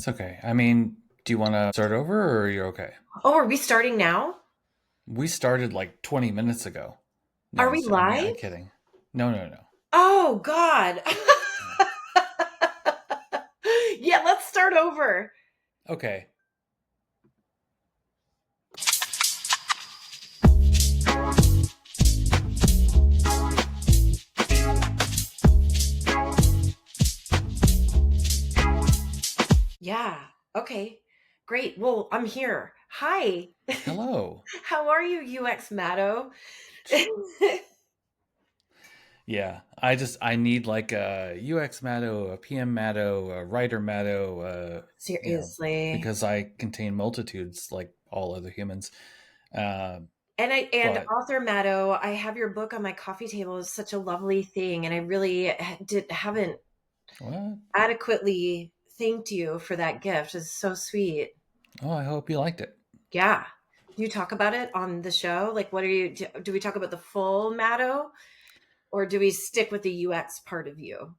That's okay. I mean, do you want to start over or are you okay? Oh, are we starting now? We started like 20 minutes ago. No, Are we I'm live? kidding. No, no, no. Oh, God. Yeah. Yeah, let's start over. Okay. Yeah. Okay. Great. Well, I'm here. Hi. Hello. How are you, UX Matto? Yeah, I need like a UX Matto, a PM Matto, a writer Matto, Seriously. because I contain multitudes like all other humans. Uh, And but author Matto, I have your book on my coffee table. It's such a lovely thing, and I really haven't what? adequately thanked you for that gift. It's so sweet. Oh, I hope you liked it. Yeah. Do you talk about it on the show? Like, what are you, do we talk about the full Matto or do we stick with the UX part of you?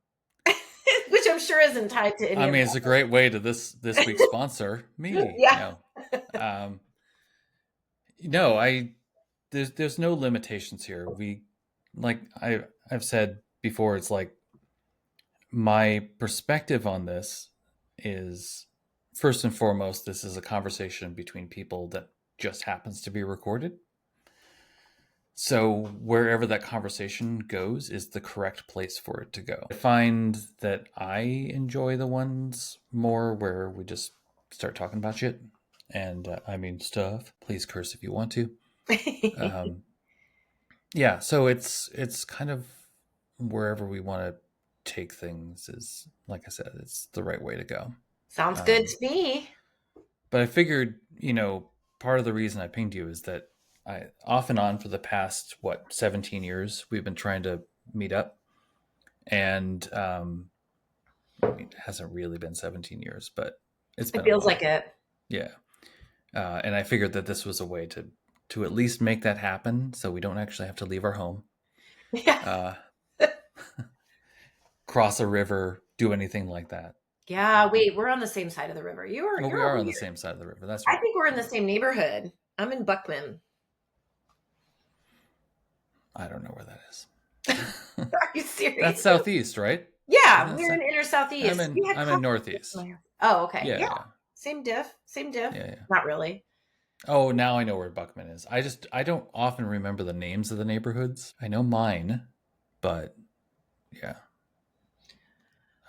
Which I'm sure isn't tied to any I of mean, it's a great way to this week's sponsor, that. me. Yeah. No, um, no, I there's no limitations here. I've said before, it's like my perspective on this is first and foremost, this is a conversation between people that just happens to be recorded. So wherever that conversation goes is the correct place for it to go. I find that I enjoy the ones more where we just start talking about shit and I mean stuff. Please curse if you want to. Um, yeah, so it's kind of wherever we want to take things is like I said, it's the right way to go. Sounds good Um, to me. but I figured, part of the reason I pinged you is that I off and on for the past 17 years we've been trying to meet up, and I mean, it hasn't really been 17 years, but it's It been a feels like while. it. Yeah, and I figured that this was a way to at least make that happen, so we don't actually have to leave our home, Yeah. uh, cross a river, do anything like that. Yeah. Wait, we're on the same side of the river. Oh, we You're are over on the here. same side of the river. That's I right. think we're in the Yeah. same neighborhood. I'm in Buckman. I don't know where that is. Are you That's serious? southeast, right? Yeah, Isn't we're in that? inner southeast. We had I'm in coffee. northeast. Oh, okay. Yeah, Yeah. yeah, Same diff. Same diff. yeah, yeah. Not really. Oh, now I know where Buckman is. I don't often remember the names of the neighborhoods. I know mine, but yeah,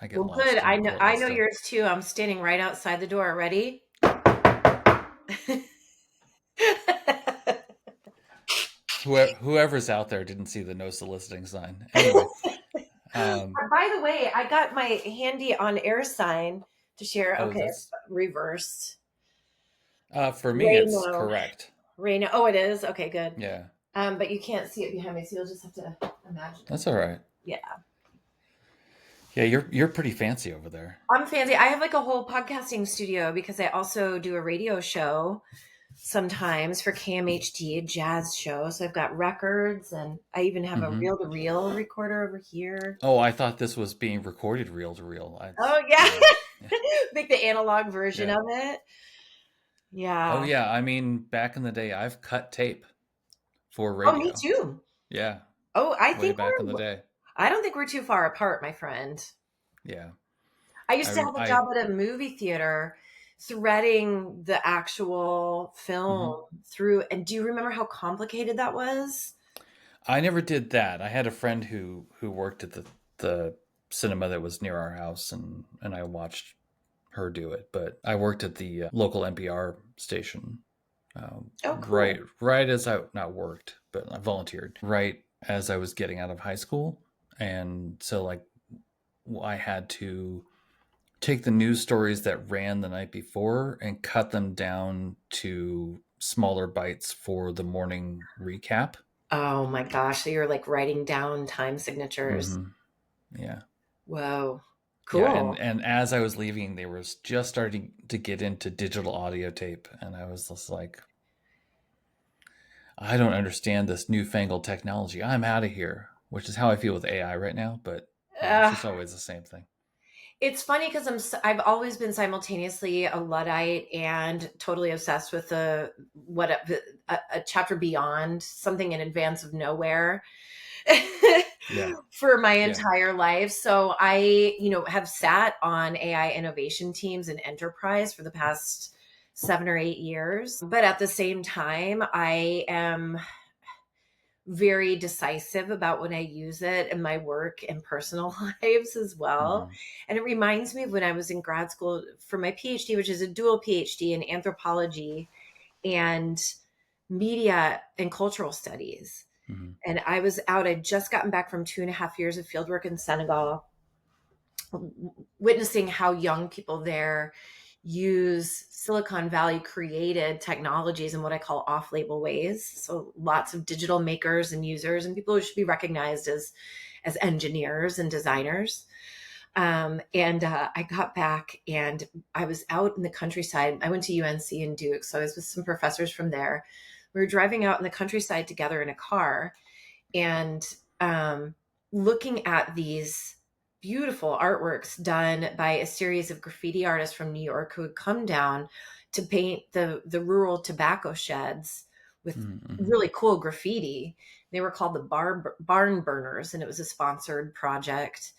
I get Well, good. lost in I Portland know still. yours too. I'm standing right outside the door. Ready? Whoever's out there didn't see the no soliciting sign. Anyway, um, By the way, I got my handy on air sign to share. oh, Okay, that's it's reversed. for me. It's Raymo. correct. Rayno. Oh, it is? Okay, good. Yeah, But you can't see it behind me, so you'll just have to imagine it. that's all right. Yeah. Yeah, you're pretty fancy over there. I'm fancy. I have like a whole podcasting studio because I also do a radio show sometimes for KMHD, a jazz show. So I've got records and I even have a Hmm. reel to reel recorder over here. Oh, I thought this was being recorded reel to reel. Oh, yeah. Yeah, yeah. Make the analog version Yeah. of it. Oh Yeah. yeah, I mean, back in the day, I've cut tape for Oh, me radio. too. Yeah, Oh, way back in the day. I don't think we're too far apart, my friend. Yeah, I used to I, have a I, job at a movie theater threading the actual mhm. film through. And do you remember how complicated that was? I never did that. I had a friend who worked at the cinema that was near our house, and I watched her do it. But I worked at the local NPR station, Oh, cool. right as I not worked, but I volunteered right as I was getting out of high school, and so like I had to take the news stories that ran the night before and cut them down to smaller bites for the morning recap. Oh my gosh. So you're like writing down time signatures. Hmm. Yeah. Whoa. Yeah, and Cool. as I was leaving, they were just starting to get into digital audio tape, and I was just like, I don't understand this newfangled technology. I'm out of here, which is how I feel with AI right now. But it's Uh, just always the same thing. It's funny because I've always been simultaneously a Luddite and totally obsessed with a chapter beyond, something in advance of nowhere Yeah. for my Yeah. entire life. So I, have sat on AI innovation teams in enterprise for the past 7 or 8 years. But at the same time, I am very decisive about when I use it in my work and personal lives as well. Hmm. And it reminds me of when I was in grad school for my PhD, which is a dual PhD in anthropology and media and cultural studies. Hmm. And I was out, I'd just gotten back from 2.5 years of fieldwork in Senegal, witnessing how young people there use Silicon Valley created technologies in what I call off label ways. So lots of digital makers and users and people who should be recognized as engineers and designers. And I got back and I was out in the countryside. I went to UNC and Duke, so I was with some professors from there. We were driving out in the countryside together in a car, and looking at these beautiful artworks done by a series of graffiti artists from New York who had come down to paint the rural tobacco sheds with Hmm. really cool graffiti. They were called the barn burners, and it was a sponsored project.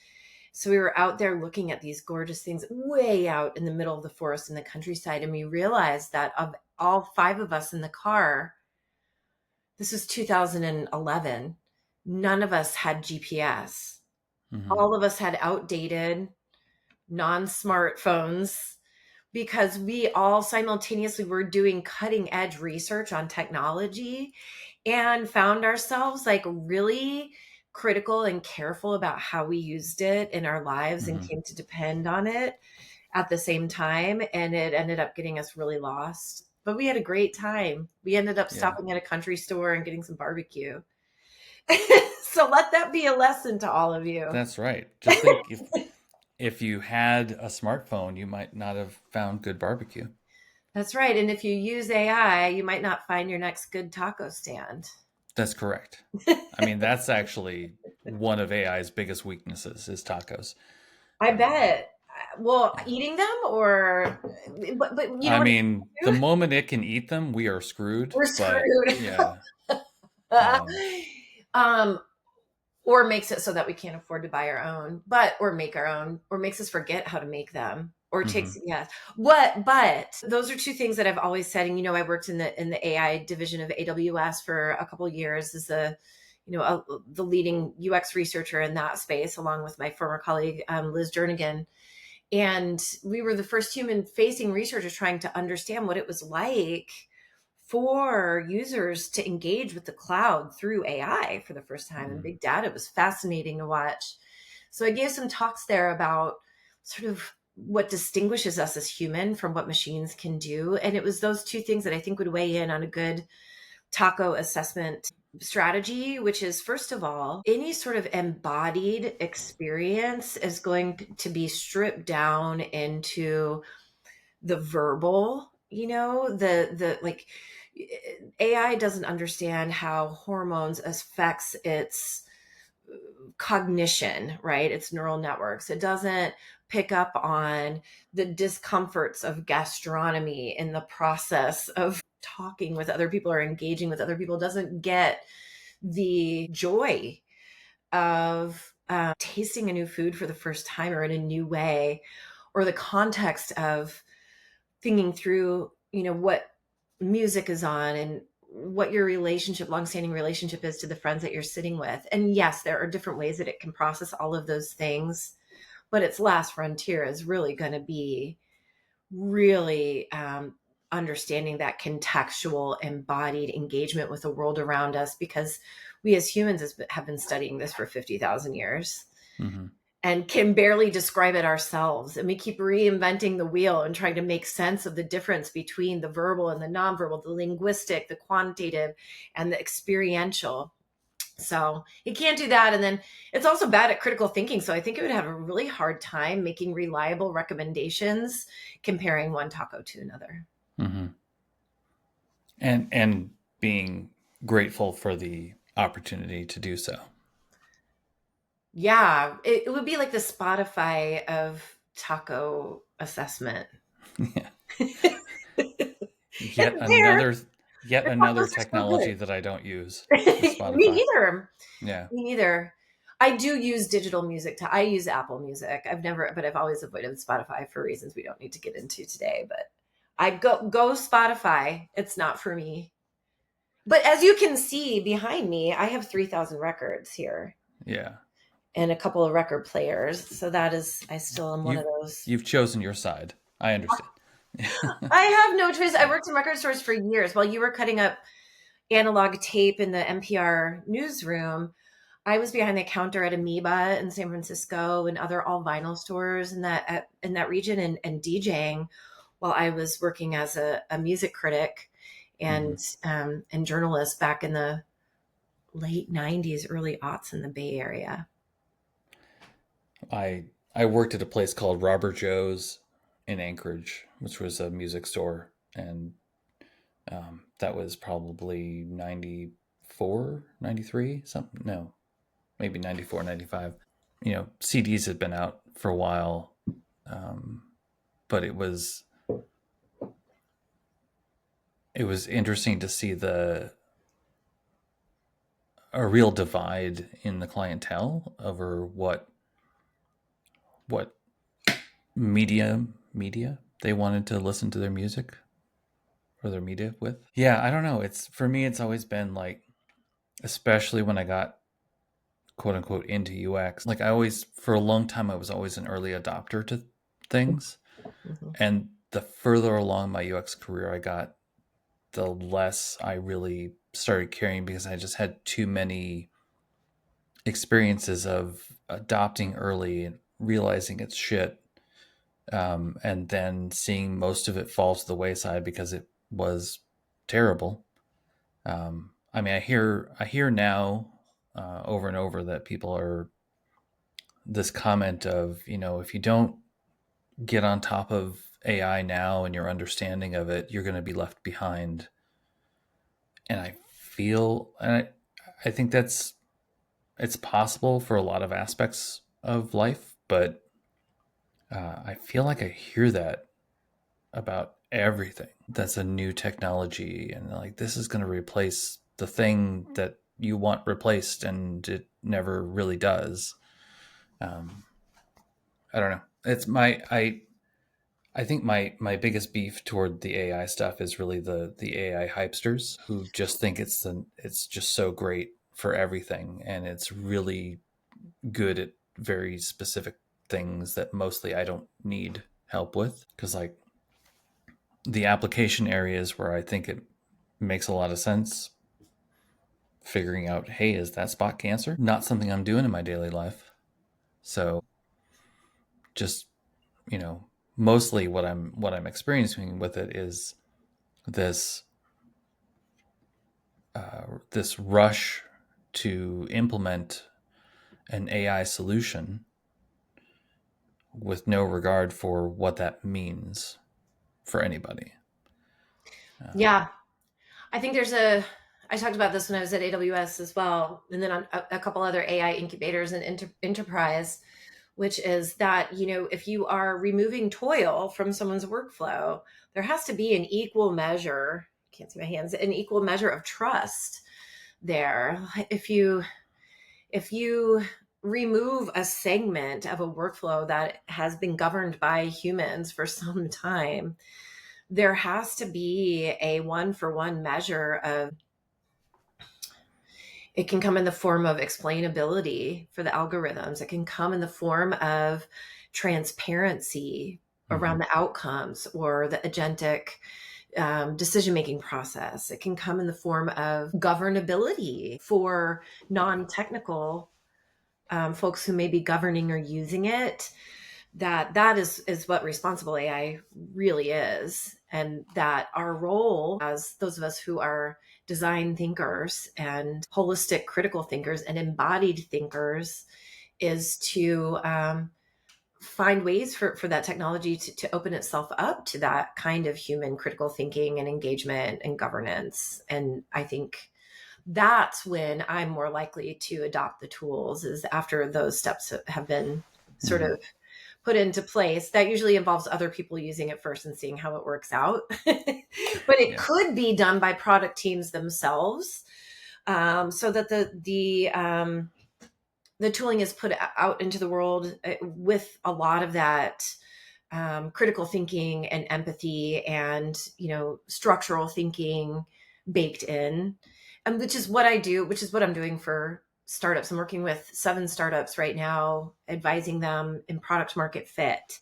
So we were out there looking at these gorgeous things way out in the middle of the forest in the countryside, and we realized that of all five of us in the car, this was 2011. None of us had GPS. Hmm. All of us had outdated, non smartphones because we all simultaneously were doing cutting edge research on technology and found ourselves like really critical and careful about how we used it in our lives and Hmm. came to depend on it at the same time. And it ended up getting us really lost. But we had a great time. We ended up Yeah. stopping at a country store and getting some barbecue. So let that be a lesson to all of you. That's right. Just think if you had a smartphone, you might not have found good barbecue. That's right. And if you use AI, you might not find your next good taco stand. That's correct. I mean, that's actually one of AI's biggest weaknesses is tacos. I Um, bet. Well, yeah. eating them or, but you know I what? mean, the moment it can eat them, we are screwed. We're But screwed. yeah, um, um, or makes it so that we can't afford to buy our own, or make our own, or makes us forget how to make them. Or takes, mhm, yes. But those are two things that I've always said. And I worked in the AI division of AWS for a couple of years as the leading UX researcher in that space, along with my former colleague Liz Jernigan. And we were the first human facing researchers trying to understand what it was like for users to engage with the cloud through AI for the first time and mhm, big data. It was fascinating to watch. So I gave some talks there about sort of what distinguishes us as human from what machines can do. And it was those two things that I think would weigh in on a good taco assessment strategy, which is first of all, any sort of embodied experience is going to be stripped down into the verbal, the like AI doesn't understand how hormones affects its cognition, right? Its neural networks. It doesn't pick up on the discomforts of gastronomy in the process of talking with other people or engaging with other people. It doesn't get the joy of tasting a new food for the first time or in a new way, or the context of thinking through, what music is on and what your longstanding relationship is to the friends that you're sitting with. And yes, there are different ways that it can process all of those things, but its last frontier is really going to be really understanding that contextual, embodied engagement with the world around us, because we as humans have been studying this for 50,000 years mhm. and can barely describe it ourselves. And we keep reinventing the wheel and trying to make sense of the difference between the verbal and the nonverbal, the linguistic, the quantitative, and the experiential. So it can't do that. And then it's also bad at critical thinking. So I think it would have a really hard time making reliable recommendations comparing one taco to another. Mhm. And being grateful for the opportunity to do so. Yeah, it would be like the Spotify of taco assessment. Yeah. Yet It's there. another yet The another tacos are so technology that I don't use is good. Me Spotify. neither. Yeah. Me neither. I do use digital music. I use Apple Music. I've always avoided Spotify for reasons we don't need to get into today. But I go Spotify. It's not for me. But as you can see behind me, I have 3,000 records here Yeah. and a couple of record players. So that is, I still am one of You've those. you've chosen your side. I understand. I have no choice. I Yeah. worked in record stores for years. While you were cutting up analog tape in the NPR newsroom, I was behind the counter at Amoeba in San Francisco and other all vinyl stores in that region, and DJing while I was working as a music critic Hmm. and journalist back in the late '90s, early aughts in the Bay Area. I worked at a place called Robert Joe's in Anchorage, which was a music store, and that was probably 94, 93, something. No, maybe 94, 95. CDs had been out for a while, um, but it was interesting to see the a real divide in the clientele over what media they wanted to listen to their music or their media with. Yeah, I don't know. It's for me. It's always been like, especially when I got quote unquote into UX. Like I always, for a long time, I was always an early adopter to things, Mhm. and the further along my UX career I got, the less I really started caring because I just had too many experiences of adopting early and realizing it's shit, and then seeing most of it fall to the wayside because it was terrible. I mean, I hear now over and over that people are this comment of, if you don't get on top of AI now and your understanding of it, you're going to be left behind. And I think it's possible for a lot of aspects of life, but I feel like I hear that about everything that's a new technology, and like this is going to replace the thing that you want replaced, and it never really does. Um, I don't know. It's my I think my biggest beef toward the AI stuff is really the AI hypesters who just think it's just so great for everything, and it's really good at very specific things that mostly I don't need help with, because like the application areas where I think it makes a lot of sense, figuring out, hey, is that spot cancer? Not something I'm doing in my daily life. So just, you know, mostly what I'm experiencing with it is this this rush to implement an AI solution with no regard for what that means for anybody. Yeah, I think I talked about this when I was at AWS as well, and then on a couple other AI incubators and enterprise, which is that, if you are removing toil from someone's workflow, there has to be an equal measure, can't see my hands, an equal measure of trust there. If you remove a segment of a workflow that has been governed by humans for some time, there has to be a one for one measure of, it can come in the form of explainability for the algorithms. It can come in the form of transparency Mm-hmm. around the outcomes or the agentic decision making process. It can come in the form of governability for non technical folks who may be governing or using it. That is what responsible AI really is, and that our role as those of us who are design thinkers and holistic critical thinkers and embodied thinkers is to find ways for that technology to open itself up to that kind of human critical thinking and engagement and governance. And I think that's when I'm more likely to adopt the tools, is after those steps have been sort Mm-hmm. of put into place. That usually involves other people using it first and seeing how it works out. But it Yeah. could be done by product teams themselves, so that the tooling is put out into the world with a lot of that critical thinking and empathy and structural thinking baked in, and which is what I do, which is what I'm doing for startups. I'm working with 7 startups right now, advising them in product market fit,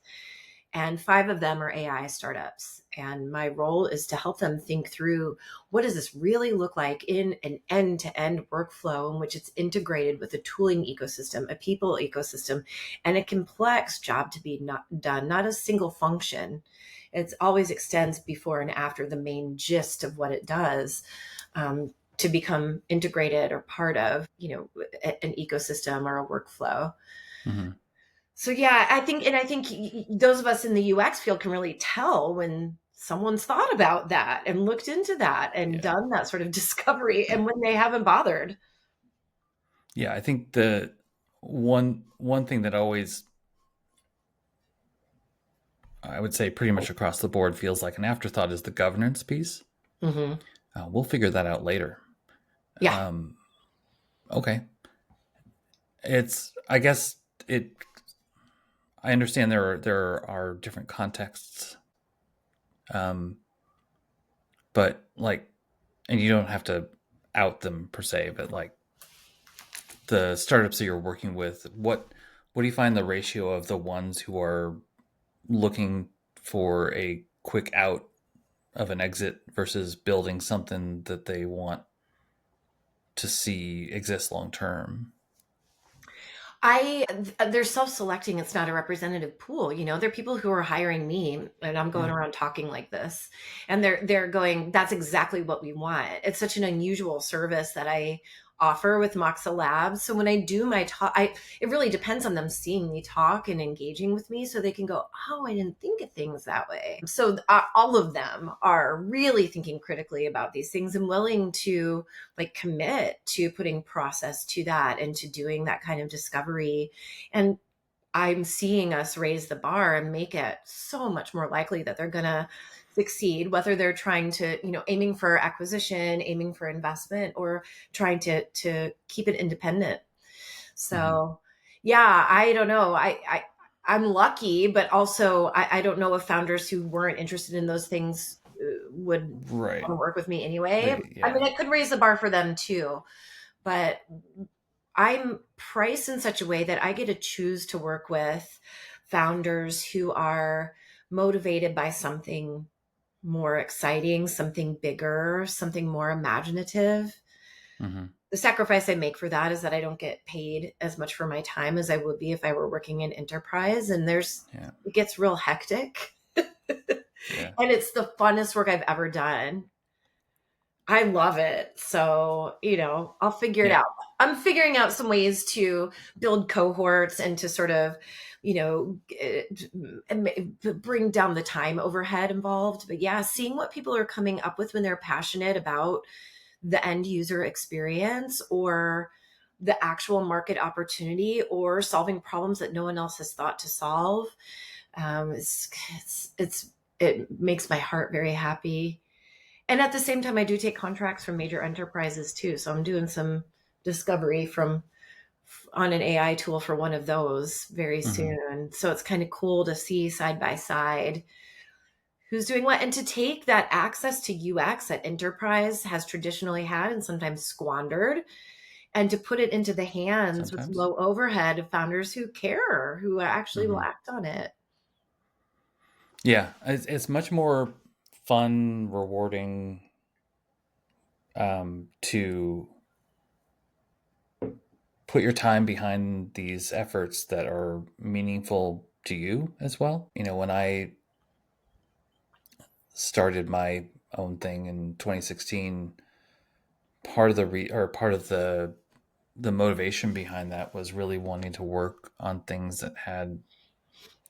and 5 of them are AI startups. And my role is to help them think through, what does this really look like in an end-to-end workflow in which it's integrated with a tooling ecosystem, a people ecosystem, and a complex job to be not done, not a single function. It always extends before and after the main gist of what it does, to become integrated or part of, an ecosystem or a workflow. Hmm. So yeah, I think those of us in the UX field can really tell when someone's thought about that and looked into that and Yeah. done that sort of discovery, Yeah. and when they haven't bothered. Yeah. I think the one thing that always, I would say pretty much across the board, feels like an afterthought is the governance piece. Hmm. We'll figure that out later. Yeah. Um, okay. I guess it. I understand there are different contexts, um, but like, and you don't have to out them per se, but like the startups that you're working with, what do you find the ratio of the ones who are looking for a quick out of an exit versus building something that they want to see exist long term? I They're self-selecting. It's not a representative pool. They're people who are hiring me, and I'm going Yeah. around talking like this, and they're going, that's exactly what we want. It's such an unusual service that I offer with Maaxa Labs. So when I do my talk, it really depends on them seeing me talk and engaging with me, so they can go, oh, I didn't think of things that way. So all of them are really thinking critically about these things and willing to like commit to putting process to that and to doing that kind of discovery. And I'm seeing us raise the bar and make it so much more likely that they're going to succeed, whether they're trying to, aiming for acquisition, aiming for investment, or trying to keep it independent. Hmm. So yeah, I don't know. I'm lucky, but also I don't know if founders who weren't interested in those things would want Right. to work with me anyway. I Yeah. mean, I could raise the bar for them too, but I'm priced in such a way that I get to choose to work with founders who are motivated by something more exciting, something bigger, something more imaginative. Hmm. The sacrifice I make for that is that I don't get paid as much for my time as I would be if I were working in enterprise. And Yeah. it gets real hectic. Yeah. And it's the funnest work I've ever done. I love it. So, I'll figure it Yeah. out. I'm figuring out some ways to build cohorts and to sort of, bring down the time overhead involved. But yeah, seeing what people are coming up with when they're passionate about the end user experience or the actual market opportunity or solving problems that no one else has thought to solve. It makes my heart very happy. And at the same time, I do take contracts from major enterprises too. So I'm doing some discovery from on an AI tool for one of those very Hmm. soon. So it's kind of cool to see side by side who's doing what, and to take that access to UX that enterprise has traditionally had and sometimes squandered, and to put it into the hands with Sometimes. low overhead of founders who care, who actually will Hmm. act on it. Yeah. It's much more fun, rewarding, to put your time behind these efforts that are meaningful to you as well. When I started my own thing in 2016, part of the motivation behind that was really wanting to work on things that had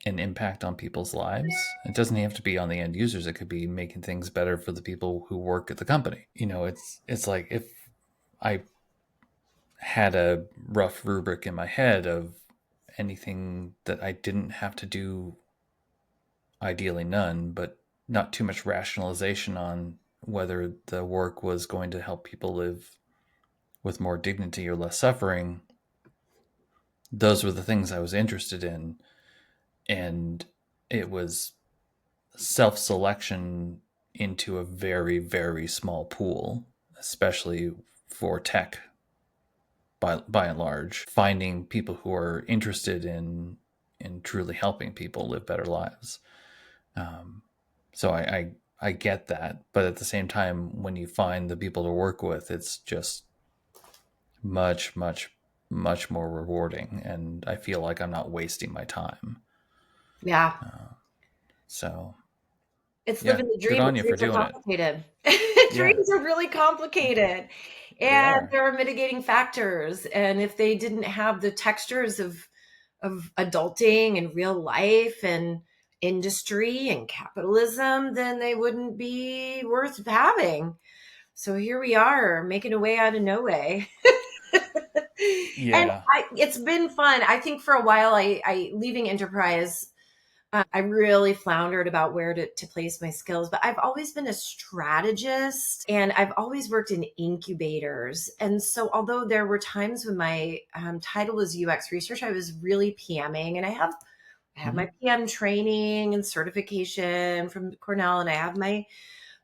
an impact on people's lives. It doesn't have to be on the end users. It could be making things better for the people who work at the company. It's like if I had a rough rubric in my head of anything that I didn't have to do, ideally none, but not too much rationalization on whether the work was going to help people live with more dignity or less suffering, those were the things I was interested in. And it was self selection into a very, very small pool, especially for tech by and large, finding people who are interested in truly helping people live better lives. Um, so I get that, but at the same time, when you find the people to work with, it's just much, much, much more rewarding, and I feel like I'm not wasting my time. Yeah. Uh, so It's yeah, living the good dream, but on you for dreams are doing it. complicated. Yeah, Dreams are really complicated. they And are. there are mitigating factors. And if they didn't have the textures of adulting and real life and industry and capitalism, then they wouldn't be worth having. So here we are, making a way out of no way. And Yeah. it's been fun. I think for a while, I leaving enterprise, I really floundered about where to place my skills, but I've always been a strategist and I've always worked in incubators. And so, although there were times when my title was UX research, I was really PMing, and I have my Hmm. PM training and certification from Cornell, and I have my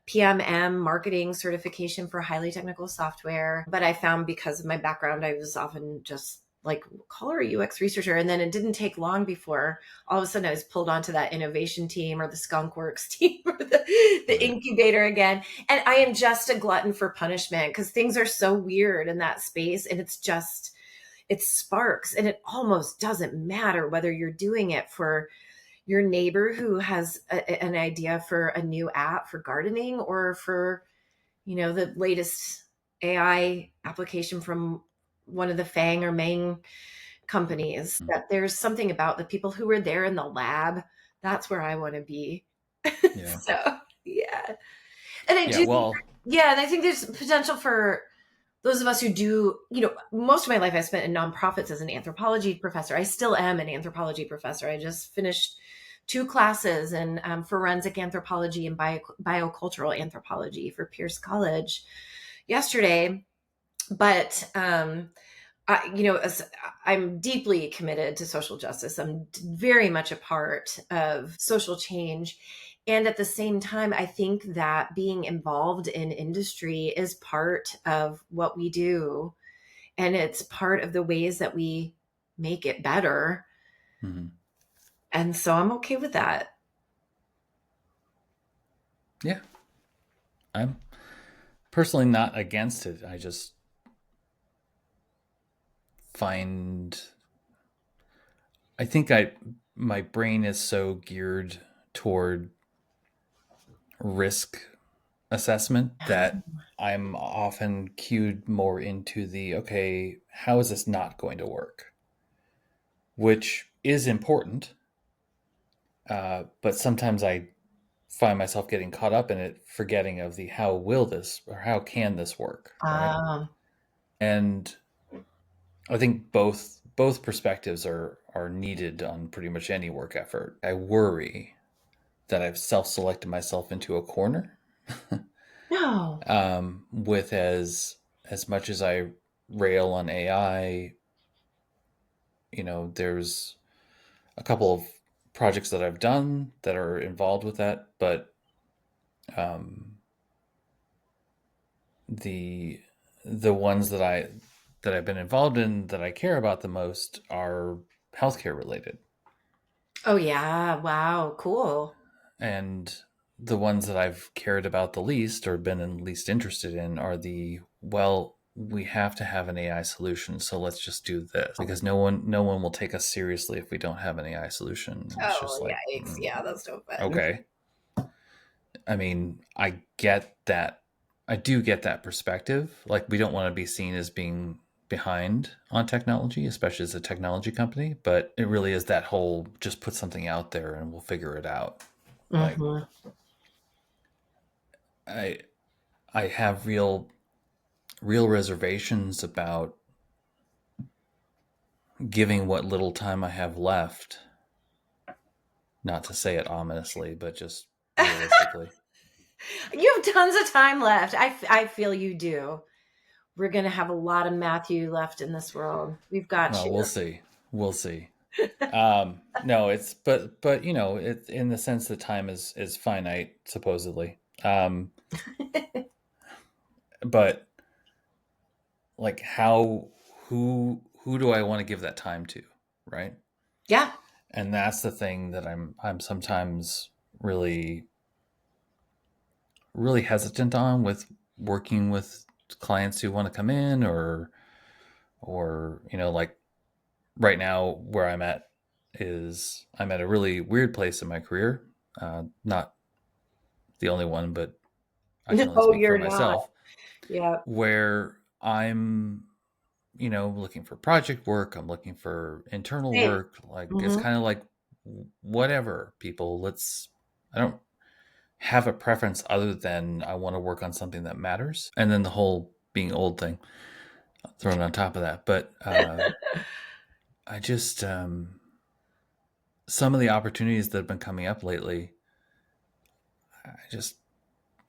PMM marketing certification for highly technical software. But I found because of my background, I was often just like, call her a UX researcher. And then it didn't take long before all of a sudden I was pulled onto that innovation team or the skunk works team or the Right. incubator again. And I am just a glutton for punishment because things are so weird in that space. And it sparks, and it almost doesn't matter whether you're doing it for your neighbor who has an idea for a new app for gardening, or for, the latest AI application from one of the Fang or Mang companies. Mm. That there's something about the people who were there in the lab. That's where I want to be. Yeah. So, yeah. And I Yeah. do think, Well. yeah, and I think there's potential for those of us who do, most of my life I spent in nonprofits as an anthropology professor. I still am an anthropology professor. I just finished two classes in forensic anthropology and biocultural anthropology for Pierce College yesterday. But I'm deeply committed to social justice. I'm very much a part of social change. And at the same time, I think that being involved in industry is part of what we do. And it's part of the ways that we make it better. Mhm. And so I'm okay with that. Yeah. I'm personally not against it. I just find I think I my brain is so geared toward risk assessment that I'm often cued more into the okay, how is this not going to work? Which is important, but sometimes I find myself getting caught up in it, forgetting of the how will this or how can this work, right? Um, And I think both perspectives are needed on pretty much any work effort. I worry that I've self-selected myself into a corner no. with as much as I rail on AI. There's a couple of projects that I've done that are involved with that, but um, the the ones that I've been involved in that I care about the most are healthcare related, Oh, yeah. Wow. Cool. and the ones that I've cared about the least or been least interested in are the well, we have to have an AI solution, so let's just do this because no one will take us seriously if we don't have an AI solution. And it's just Oh, like, yikes. Yeah, that's no fun. okay. I mean, I get that. I do get that perspective. Like, we don't want to be seen as being behind on technology, especially as a technology company. But it really is that whole just put something out there and we'll figure it out. Like, Hmm. I I have real reservations about giving what little time I have left, not to say it ominously, but just realistically. You have tons of time left. I feel you do. We're going to have a lot of Matthew left in this world. We've got Well, you. we'll see. We'll see. No, it's but you know, it's in the sense that time is finite, supposedly. But like who do I want to give that time to, right? Yeah. And that's the thing that I'm sometimes really really hesitant on with working with clients who want to come in, or you know, like right now where I'm at is I'm at a really weird place in my career. Not the only one, but I can only No, speak for you're not. myself, Yeah. where I'm, you know, looking for project work, I'm looking for internal Same. work. Like it's Hmm. kind of like whatever, people, let's I don't have a preference other than I want to work on something that matters. And then the whole being old thing thrown on top of that. But I just some of the opportunities that have been coming up lately, I just,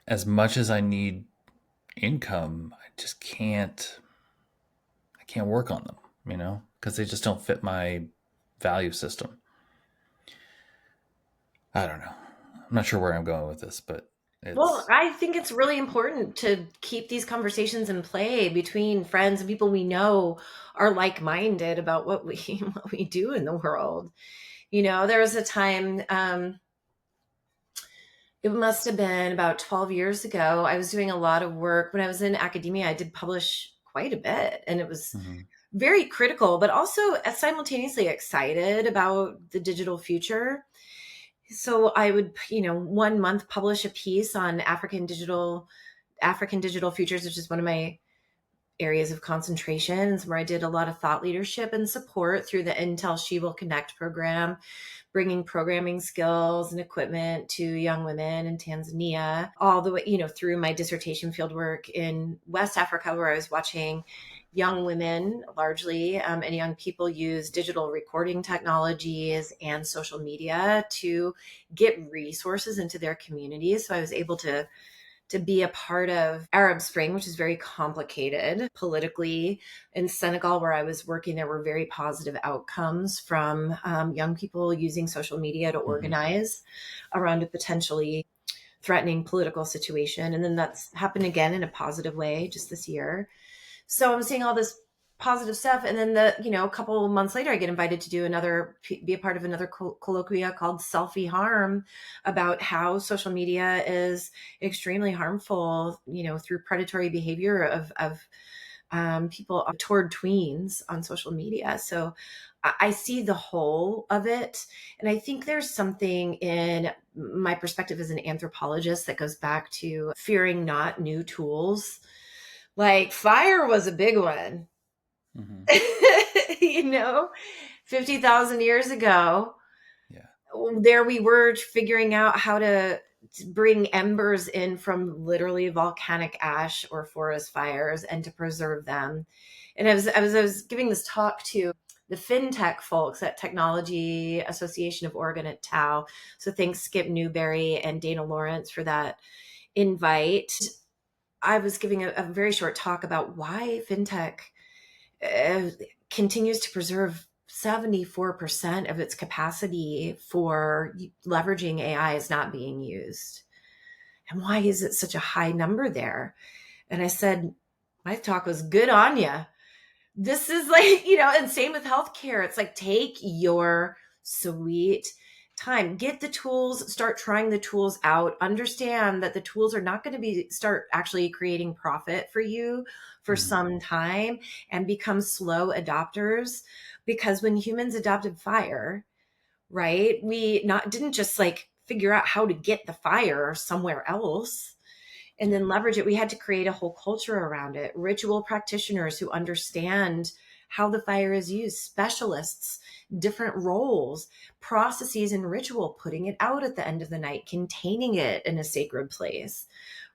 as much as I need income, I can't work on them, you know, because they just don't fit my value system. I don't know. I'm not sure where I'm going with this, but Well, it's I think it's really important to keep these conversations in play between friends and people we know are like-minded about what we what we do in the world. There was a time, it must have been about 12 years ago. I was doing a lot of work when I was in academia. I did publish quite a bit, and it was mhm, very critical, but also simultaneously excited about the digital future. So I would, 1 month publish a piece on African digital futures, which is one of my areas of concentrations, where I did a lot of thought leadership and support through the Intel She Will Connect program, bringing programming skills and equipment to young women in Tanzania, all the way, through my dissertation fieldwork in West Africa, where I was watching young women largely, and young people use digital recording technologies and social media to get resources into their communities. So I was able to be a part of Arab Spring, which is very complicated politically. In Senegal, where I was working, there were very positive outcomes from young people using social media to mhm, organize around a potentially threatening political situation. And then that's happened again in a positive way just this year. So I'm seeing all this positive stuff, and then a couple of months later I get invited to be a part of another colloquia called Selfie Harm, about how social media is extremely harmful, through predatory behavior of people toward tweens on social media. So I see the whole of it. And I think there's something in my perspective as an anthropologist that goes back to fearing not new tools. Like fire was a big one. mhm. you know, 50,000 years ago, Yeah, there we were figuring out how to bring embers in from literally volcanic ash or forest fires and to preserve them. And I was giving this talk to the fintech folks at Technology Association of Oregon at Tau. So thanks Skip Newberry and Dana Lawrence for that invite. I was giving a very short talk about why fintech uh, continues to preserve 74% of its capacity for leveraging AI is not being used. And why is it such a high number there? And I said, my talk was good on you. This is like, and same with healthcare. It's like, take your sweet time, get the tools, start trying the tools out, understand that the tools are not going to start actually creating profit for you for mhm, some time, and become slow adopters. Because when humans adopted fire, right, we not didn't just like figure out how to get the fire somewhere else and yeah, then leverage it. We had to create a whole culture around it. Ritual practitioners who understand how the fire is used, specialists, different roles, processes and ritual, putting it out at the end of the night, containing it in a sacred place,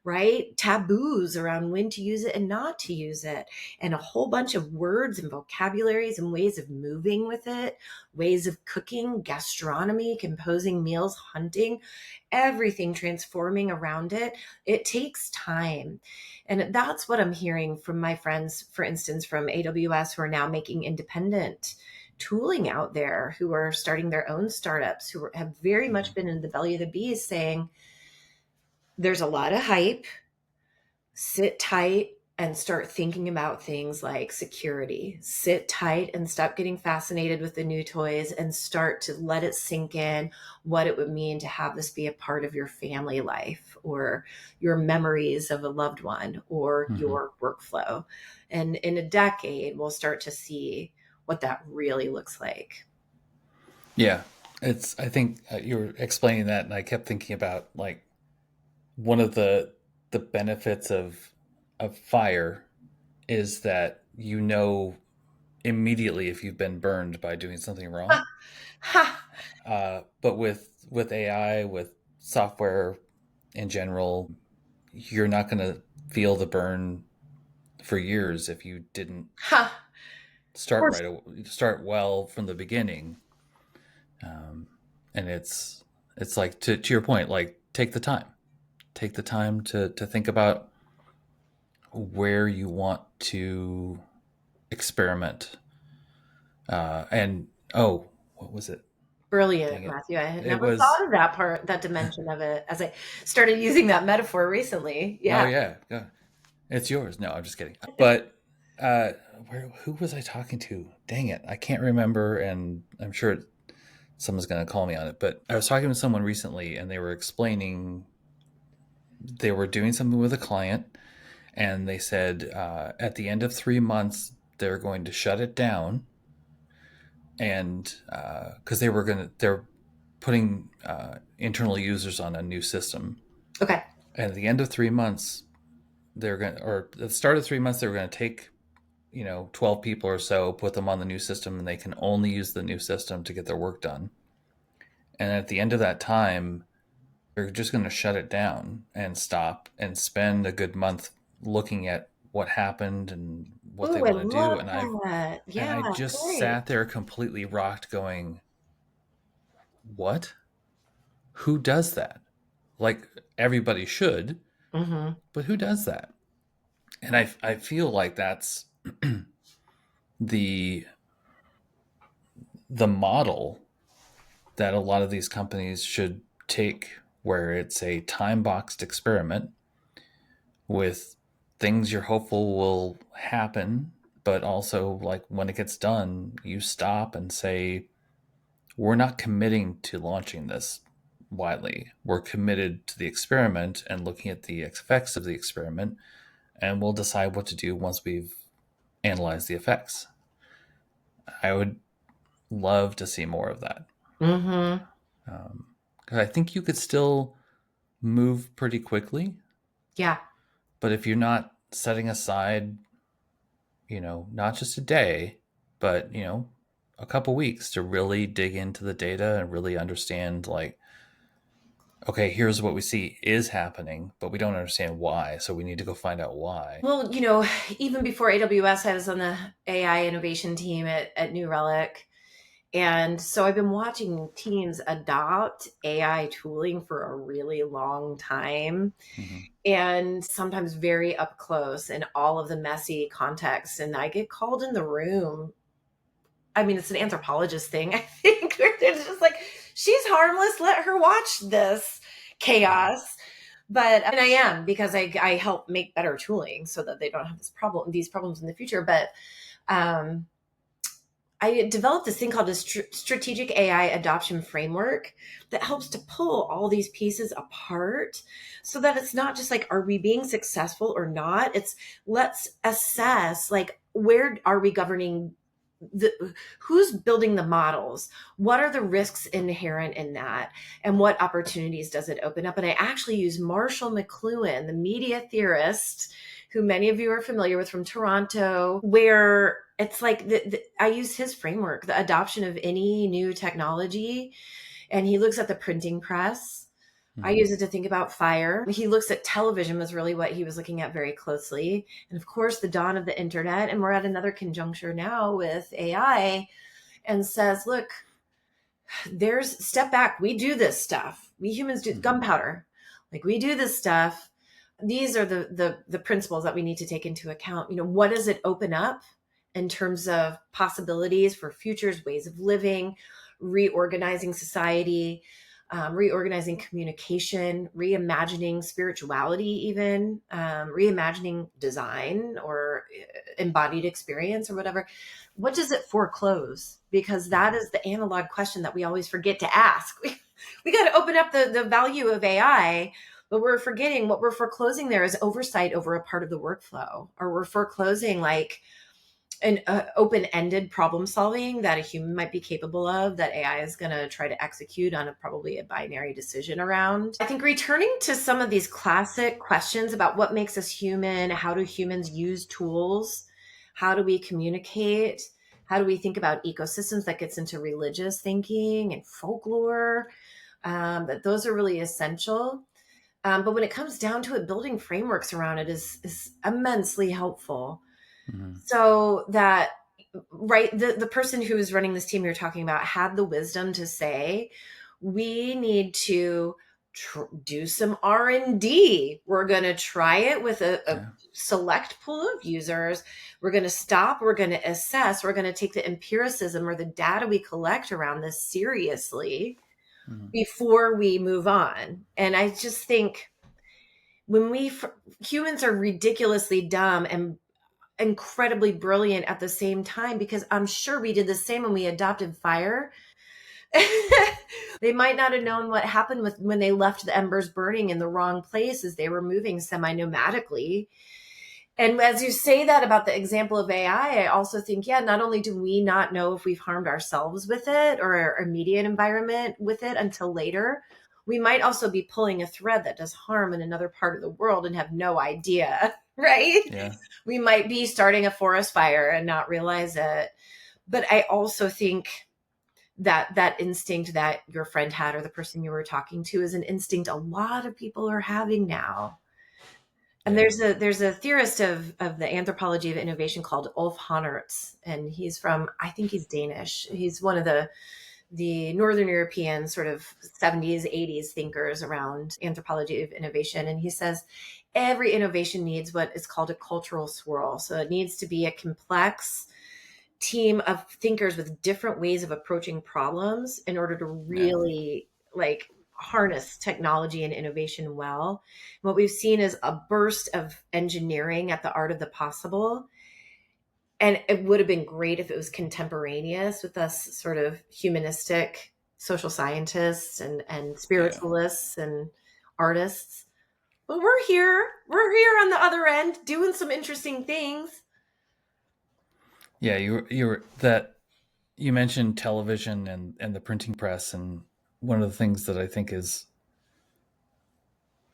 right? Taboos around when to use it and not to use it, and a whole bunch of words and vocabularies and ways of moving with it, ways of cooking, gastronomy, composing meals, hunting, everything transforming around it. It takes time. And that's what I'm hearing from my friends, for instance, from AWS, who are now making independent tooling out there, who are starting their own startups, who have very much Mhm. been in the belly of the beast, saying there's a lot of hype, sit tight and start thinking about things like security. Sit tight and stop getting fascinated with the new toys and start to let it sink in what it would mean to have this be a part of your family life or your memories of a loved one or Mhm. your workflow. And in a decade, we'll start to see what that really looks like. Yeah, it's. I think you were explaining that, and I kept thinking about like one of the benefits of fire is that you know immediately if you've been burned by doing something Ha, wrong. ha, But with AI, with software in general, you're not going to feel the burn for years if you didn't ha. Of start course, right start well from the beginning. And it's like to your point, like take the time to think about where you want to experiment. And oh, what was it? Dang brilliant, it! Matthew. I had It never was. thought of that part, that dimension of it, as I started using that metaphor recently. Oh Yeah. yeah, yeah. It's yours. No, I'm just kidding. But uh, who was I talking to? Dang it, I can't remember, and I'm sure someone's going to call me on it. But I was talking with someone recently, and they were explaining they were doing something with a client, and they said at the end of 3 months they're going to shut it down, and because they're putting internal users on a new system, Okay. and at the end of 3 months or at the start of 3 months they were going to take 12 people or so, put them on the new system, and they can only use the new system to get their work done. And at the end of that time, they're just going to shut it down and stop and spend a good month looking at what happened and what they Ooh, I want to do. love that. And Yeah, I just great. sat there completely rocked going, what? Who does that? Like everybody should, Hmm. but who does that? And I feel like that's the the model that a lot of these companies should take, where it's a time boxed experiment with things you're hopeful will happen, but also like when it gets done, you stop and say, we're not committing to launching this widely. We're committed to the experiment and looking at the effects of the experiment, and we'll decide what to do once we've analyzed the effects. I would love to see more of that. Hmm. 'Cause I think you could still move pretty quickly. Yeah. But if you're not setting aside, not just a day, but, a couple weeks to really dig into the data and really understand, like, okay, here's what we see is happening, but we don't understand why. So we need to go find out why. Well, even before AWS, I was on the AI innovation team at New Relic. And so I've been watching teams adopt AI tooling for a really long time, Mm-hmm. and sometimes very up close in all of the messy context. And I get called in the room. I mean, it's an anthropologist thing, I think. It's just like, she's harmless. Let her watch this chaos. And I am, because I help make better tooling so that they don't have these problems in the future. But um, I developed this thing called a strategic AI adoption framework that helps to pull all these pieces apart so that it's not just like, are we being successful or not? It's, let's assess, like, where are we governing, the who's building the models, what are the risks inherent in that, and what opportunities does it open up. And I actually use Marshall McLuhan, the media theorist, who many of you are familiar with, from Toronto, where it's like I use his framework, the adoption of any new technology, and he looks at the printing press, I use it to think about fire. He looks at television was really what he was looking at very closely. And of course, the dawn of the internet. And we're at another conjuncture now with AI and says, look, there's step back. We do this stuff. We humans do Mm-hmm. gunpowder. Like we do this stuff. These are the principles that we need to take into account. What does it open up in terms of possibilities for futures, ways of living, reorganizing society, reorganizing communication, reimagining spirituality, even reimagining design or embodied experience or whatever. What does it foreclose? Because that is the analog question that we always forget to ask. We got to open up the value of AI, but we're forgetting what we're foreclosing there is oversight over a part of the workflow, or we're foreclosing like an open-ended problem solving that a human might be capable of that AI is going to try to execute on probably a binary decision around. I think returning to some of these classic questions about what makes us human, how do humans use tools, how do we communicate, how do we think about ecosystems, that gets into religious thinking and folklore, that those are really essential. But when it comes down to it, building frameworks around it is immensely helpful. Mm-hmm. So that, right, the person who was running this team you're talking about had the wisdom to say, we need to do some R&D. We're going to try it with a Yeah. select pool of users. We're going to stop. We're going to assess. We're going to take the empiricism or the data we collect around this seriously Mm-hmm. before we move on. And I just think when humans are ridiculously dumb and incredibly brilliant at the same time, because I'm sure we did the same when we adopted fire. They might not have known what happened with when they left the embers burning in the wrong place as they were moving semi-nomadically. And as you say that about the example of AI, I also think, yeah, not only do we not know if we've harmed ourselves with it or our immediate environment with it until later, we might also be pulling a thread that does harm in another part of the world and have no idea, right? Yeah. We might be starting a forest fire and not realize it. But I also think that instinct that your friend had or the person you were talking to is an instinct a lot of people are having now. And Yeah. there's a theorist of the anthropology of innovation called Ulf Honnertz, and he's from, I think he's Danish. He's one of the Northern European sort of 70s, 80s thinkers around anthropology of innovation. And he says every innovation needs what is called a cultural swirl. So it needs to be a complex team of thinkers with different ways of approaching problems in order to Yeah. really like harness technology and innovation well. What we've seen is a burst of engineering at the art of the possible, and it would have been great if it was contemporaneous with us sort of humanistic social scientists and Yeah. spiritualists and artists. But we're here on the other end doing some interesting things. Yeah. You were that you mentioned television and the printing press, and one of the things that I think is,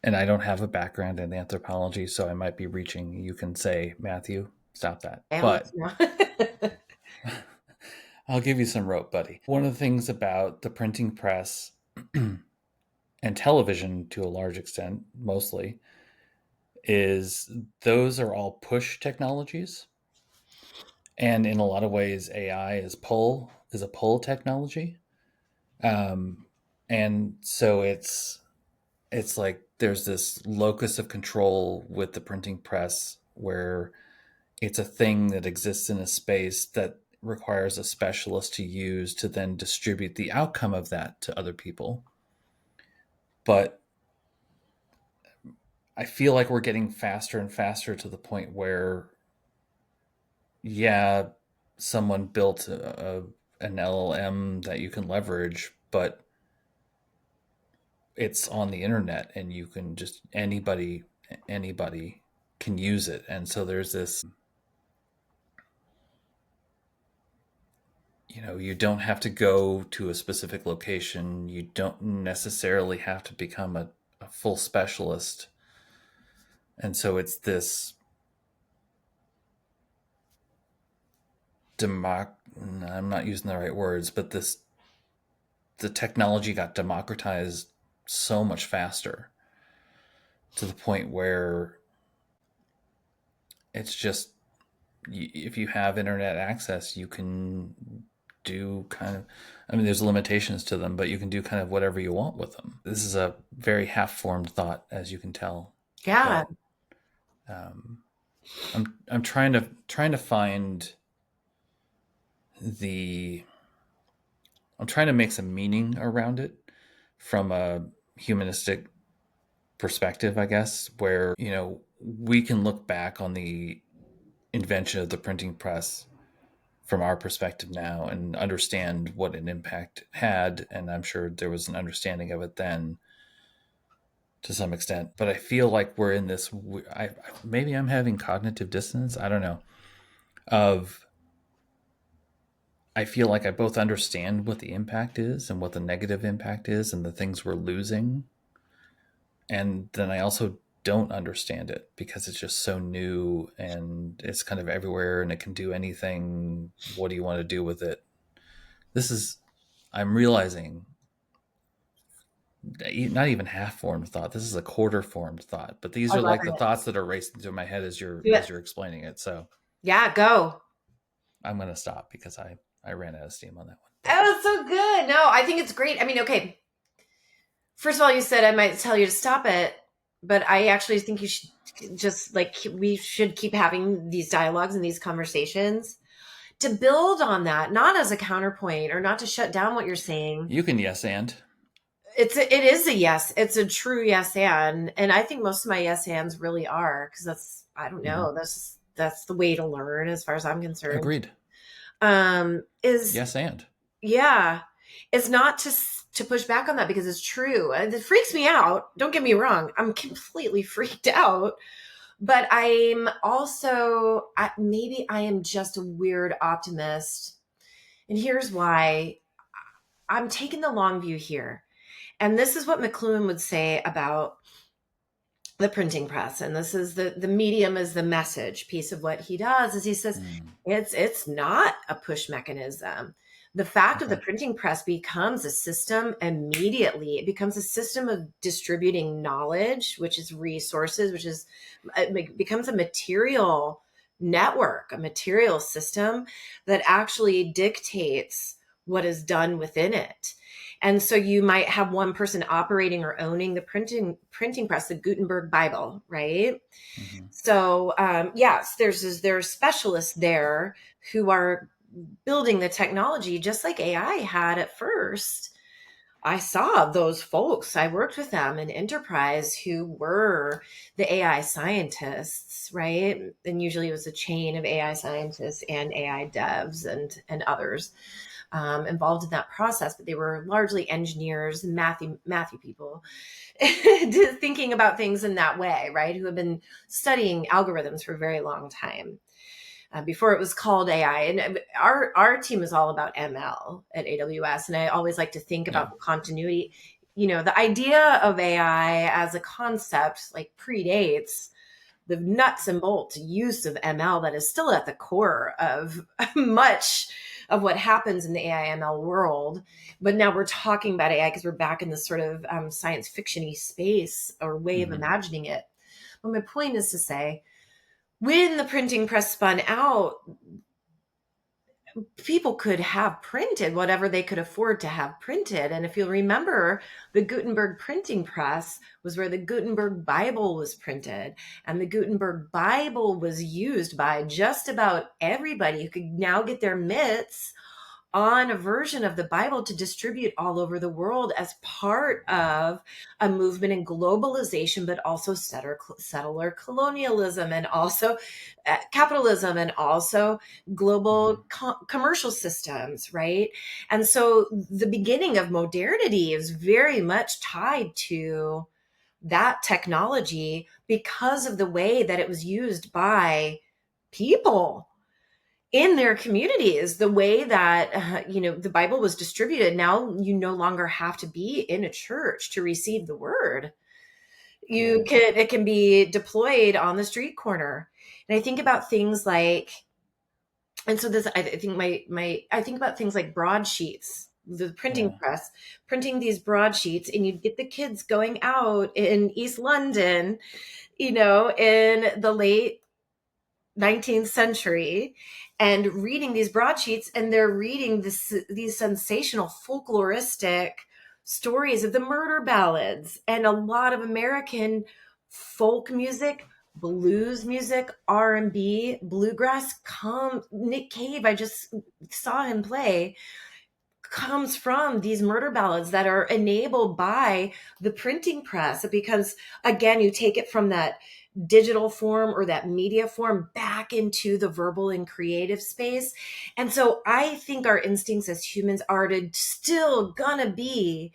and I don't have a background in anthropology, so I might be reaching. You can say, Matthew, stop that. And But let's I'll give you some rope, buddy. One of the things about the printing press and television, to a large extent, mostly, is those are all push technologies. And in a lot of ways, AI is a pull technology. Um, and so it's like there's this locus of control with the printing press where it's a thing that exists in a space that requires a specialist to use to then distribute the outcome of that to other people. But I feel like we're getting faster and faster to the point where, yeah, someone built an LLM that you can leverage, but it's on the internet and you can just anybody can use it. And so there's this, you don't have to go to a specific location. You don't necessarily have to become a full specialist. And so it's this I'm not using the right words, but the technology got democratized so much faster, to the point where it's just, if you have internet access, you can do kind of, I mean, there's limitations to them, but you can do kind of whatever you want with them. This is a very half-formed thought, as you can tell. Yeah. But um, I'm trying to find the I'm trying to make some meaning around it from a humanistic perspective, I guess, where, we can look back on the invention of the printing press from our perspective now and understand what an impact it had. And I'm sure there was an understanding of it then to some extent. But I feel like we're in this, maybe I'm having cognitive dissonance. I don't know. Of, I feel like I both understand what the impact is and what the negative impact is and the things we're losing. And then I also don't understand it because it's just so new and it's kind of everywhere and it can do anything. What do you want to do with it? I'm realizing, not even half formed thought. This is a quarter formed thought, but these I are love like the it. thoughts that are racing through my head Do it. as you're explaining it. So Yeah, go. I'm going to stop because I ran out of steam on that one. But That was so good. No, I think it's great. I mean, okay. First of all, you said I might tell you to stop it, but I actually think you should just like we should keep having these dialogues and these conversations to build on that, not as a counterpoint or not to shut down what you're saying. you can yes and. It is a yes. It's a true yes and I think most of my yes ands really are because that's I don't Mm-hmm. know that's the way to learn as far as I'm concerned. Agreed. Is Yes and. yeah, it's not to push back on that because it's true. It freaks me out. Don't get me wrong. I'm completely freaked out. But I'm also, maybe I am just a weird optimist. And here's why. I'm taking the long view here. And this is what McLuhan would say about the printing press. And this is the medium is the message piece of what he does is he says Mm, it's not a push mechanism. The fact of the okay. printing press becomes a system immediately. It becomes a system of distributing knowledge, which is resources, which is it becomes a material network, a material system that actually dictates what is done within it. And so you might have one person operating or owning the printing press, the Gutenberg Bible, right? Mm-hmm. So yes, there's specialists there who are building the technology just like AI had at first. I saw those folks. I worked with them in enterprise who were the AI scientists, right? And usually it was a chain of AI scientists and AI devs and others involved in that process, but they were largely engineers, mathy people, thinking about things in that way, right? Who have been studying algorithms for a very long time. Before it was called AI, and our team is all about ML at AWS, and I always like to think Yeah. about the continuity. The idea of AI as a concept like predates the nuts and bolts use of ML that is still at the core of much of what happens in the AI ML world. But now we're talking about AI because we're back in this sort of science fiction-y space or way of Mm-hmm. imagining it. But my point is to say, when the printing press spun out, people could have printed whatever they could afford to have printed. And if you'll remember, the Gutenberg printing press was where the Gutenberg Bible was printed. And the Gutenberg Bible was used by just about everybody who could now get their mitts on a version of the Bible to distribute all over the world as part of a movement in globalization, but also settler colonialism and also capitalism and also Mm-hmm. global commercial systems, right? And so the beginning of modernity is very much tied to that technology because of the way that it was used by people in their communities, the way that the Bible was distributed. Now you no longer have to be in a church to receive the word. Yeah. It can be deployed on the street corner. And I think about things like, and so this I think my I think about things like broadsheets. the printing Yeah. press, printing these broadsheets, and you'd get the kids going out in East London, in the late 19th century and reading these broadsheets, and they're reading these sensational folkloristic stories of the murder ballads and a lot of American folk music, blues music, R&B, bluegrass. Come Nick Cave, I just saw him play, comes from these murder ballads that are enabled by the printing press, because again, you take it from that digital form or that media form back into the verbal and creative space. And so I think our instincts as humans are to still gonna be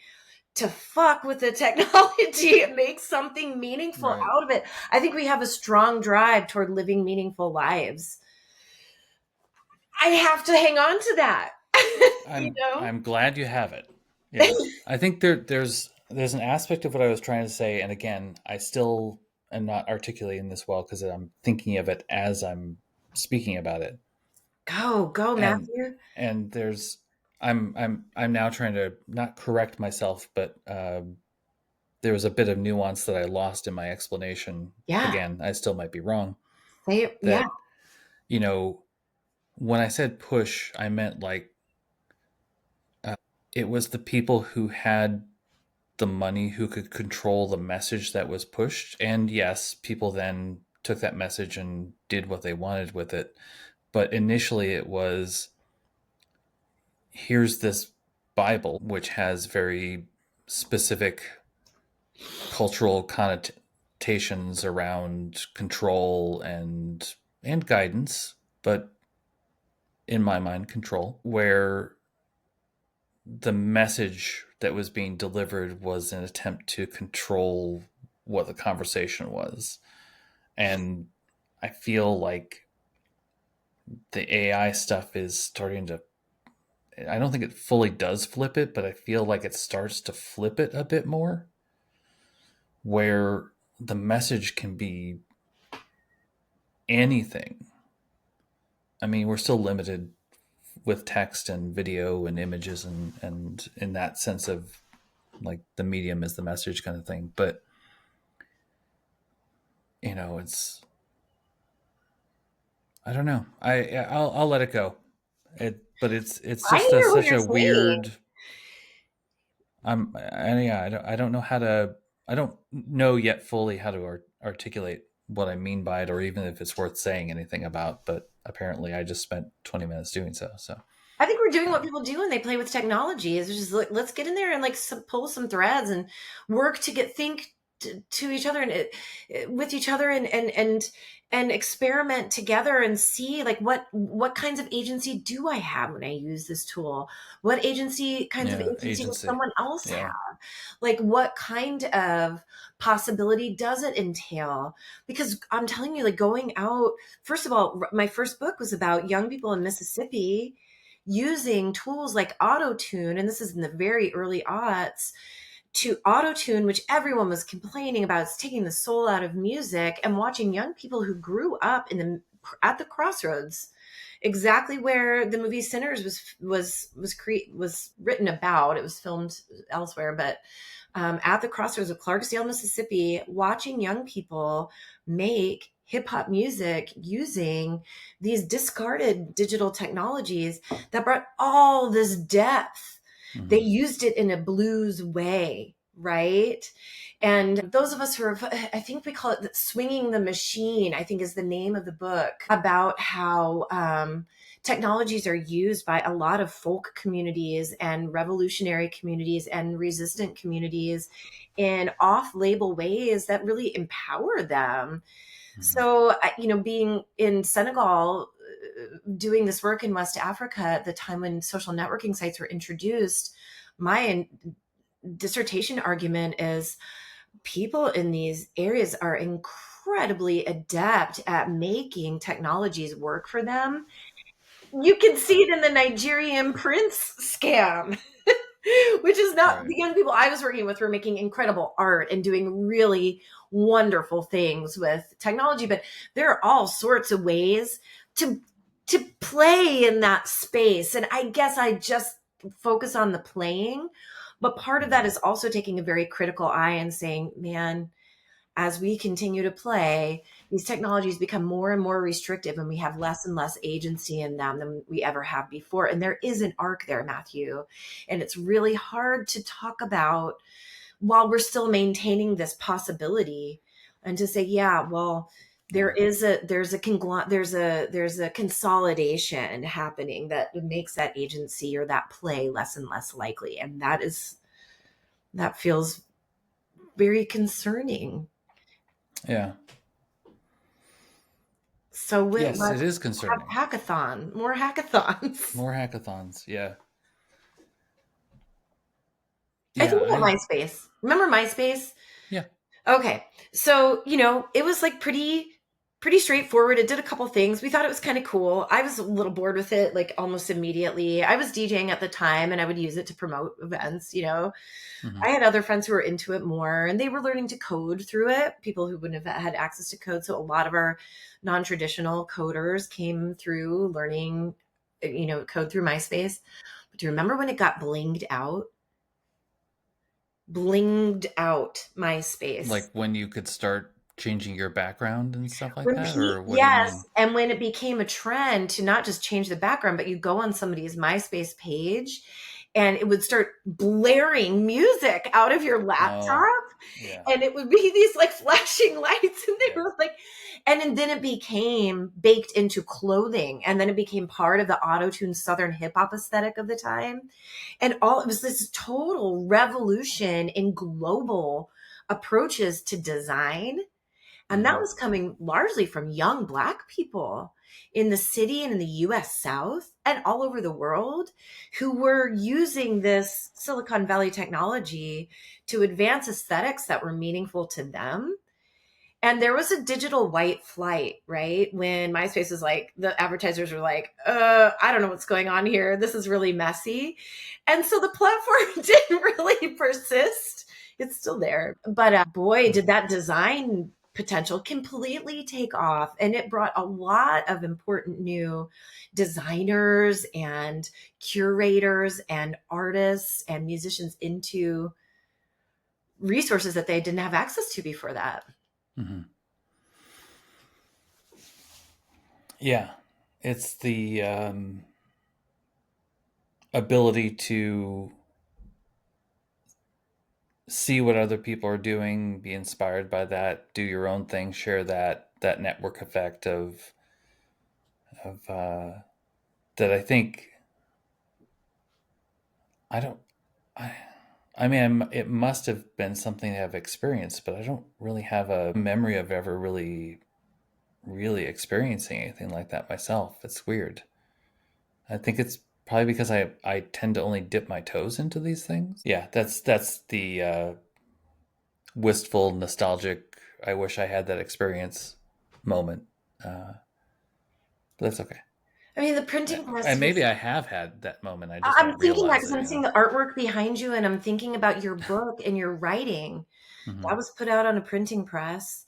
to fuck with the technology and make something meaningful Right. out of it. I think we have a strong drive toward living meaningful lives. I have to hang on to that. you know I'm glad you have it. Yeah. I think there's an aspect of what I was trying to say, and again, I still am not articulating this well because I'm thinking of it as I'm speaking about it. go And Matthew. there's I'm now trying to not correct myself, but there was a bit of nuance that I lost in my explanation. Yeah. Again, I still might be wrong. Say it. Yeah. That you know when I said push, I meant like it was the people who had the money who could control the message that was pushed. And yes, people then took that message and did what they wanted with it. But initially, it was here's this Bible, which has very specific cultural connotations around control and guidance, but in my mind, control, where the message that was being delivered was an attempt to control what the conversation was. And I feel like the AI stuff is starting to, I don't think it fully does flip it, but I feel like it starts to flip it a bit more, where the message can be anything. I mean, we're still limited with text and video and images and in that sense of like the medium is the message kind of thing. But it's I don't know. I'll let it go. But it's I just hear what such you're a saying. weird. And yeah, I don't know how to. I don't know yet fully how to articulate what I mean by it, or even if it's worth saying anything about. But apparently, I just spent 20 minutes doing so. So I think we're doing what uh, people do when they play with technology. Is just like, let's get in there and like pull some threads and work to get think to each other and with each other and experiment together and see like what kinds of agency do I have when I use this tool? What agency kinds of yeah, agency does agency. someone else have? Yeah. Like what kind of possibility does it entail? Because I'm telling you, like going out, first of all, my first book was about young people in Mississippi using tools like auto tune, and this is in the very early aughts, to auto tune, which everyone was complaining about. It's taking the soul out of music, and watching young people who grew up at the crossroads, exactly where the movie Sinners was written about. It was filmed elsewhere, but at the crossroads of Clarksdale, Mississippi, watching young people make hip hop music using these discarded digital technologies that brought all this depth. They Hmm. used it in a blues way, right? And those of us who are, I think we call it Swinging the Machine, I think is the name of the book, about how technologies are used by a lot of folk communities and revolutionary communities and resistant communities in off label ways that really empower them. Hmm. So, being in Senegal, doing this work in West Africa at the time when social networking sites were introduced, my dissertation argument is people in these areas are incredibly adept at making technologies work for them. You can see it in the Nigerian prince scam, which is not Right. the young people I was working with were making incredible art and doing really wonderful things with technology. But there are all sorts of ways to to play in that space. And I guess I just focus on the playing. But part of that Mhm. is also taking a very critical eye and saying, man, as we continue to play, these technologies become more and more restrictive, and we have less and less agency in them than we ever have before. And there is an arc there, Matthew. And it's really hard to talk about while we're still maintaining this possibility, and to say, yeah, well, Yeah. there's a consolidation happening that makes that agency or that play less and less likely. And that feels very concerning. Yeah. So Yes, it let's is concerning. have more hackathons. More hackathons. Yeah. I Yeah. think about MySpace. Remember MySpace? Yeah. Okay. So, it was like pretty straightforward. It did a couple things. We thought it was kind of cool. I was a little bored with it like almost immediately. I was DJing at the time and I would use it to promote events. Hmm. I had other friends who were into it more and they were learning to code through it, people who wouldn't have had access to code. So a lot of our non-traditional coders came through learning code through MySpace. But do you remember when it got blinged out? Blinged out MySpace. Like when you could start changing your background and stuff like When that, or what do you yes, mean? and when it became a trend to not just change the background, but you go on somebody's MySpace page and it would start blaring music out of your Oh, laptop, yeah. and it would be these like flashing lights, and they Yeah. were like, and then it became baked into clothing, and then it became part of the auto-tune Southern hip hop aesthetic of the time. And all it was this total revolution in global approaches to design, and that Hmm. was coming largely from young Black people in the city and in the US South and all over the world, who were using this Silicon Valley technology to advance aesthetics that were meaningful to them. And there was a digital white flight, right? When MySpace was like, the advertisers were like, I don't know what's going on here. This is really messy. And so the platform didn't really persist. It's still there. But boy, did that design potential completely take off. And it brought a lot of important new designers and curators and artists and musicians into resources that they didn't have access to before that. Hmm. Yeah. It's the ability to see what other people are doing, be inspired by that, do your own thing, share that network effect of that. I think I don't. I I mean, it must have been something I've experienced, but I don't really have a memory of ever really experiencing anything like that myself. It's weird. I think it's probably because I tend to only dip my toes into these things. Yeah, that's the wistful, nostalgic. I wish I had that experience moment. Uh, but that's okay. I mean, the printing press And maybe was. I have had that moment. I just I'm don't thinking that realize because it. I'm You seeing know. the artwork behind you, and I'm thinking about your book and your writing. That Hmm. was put out on a printing press.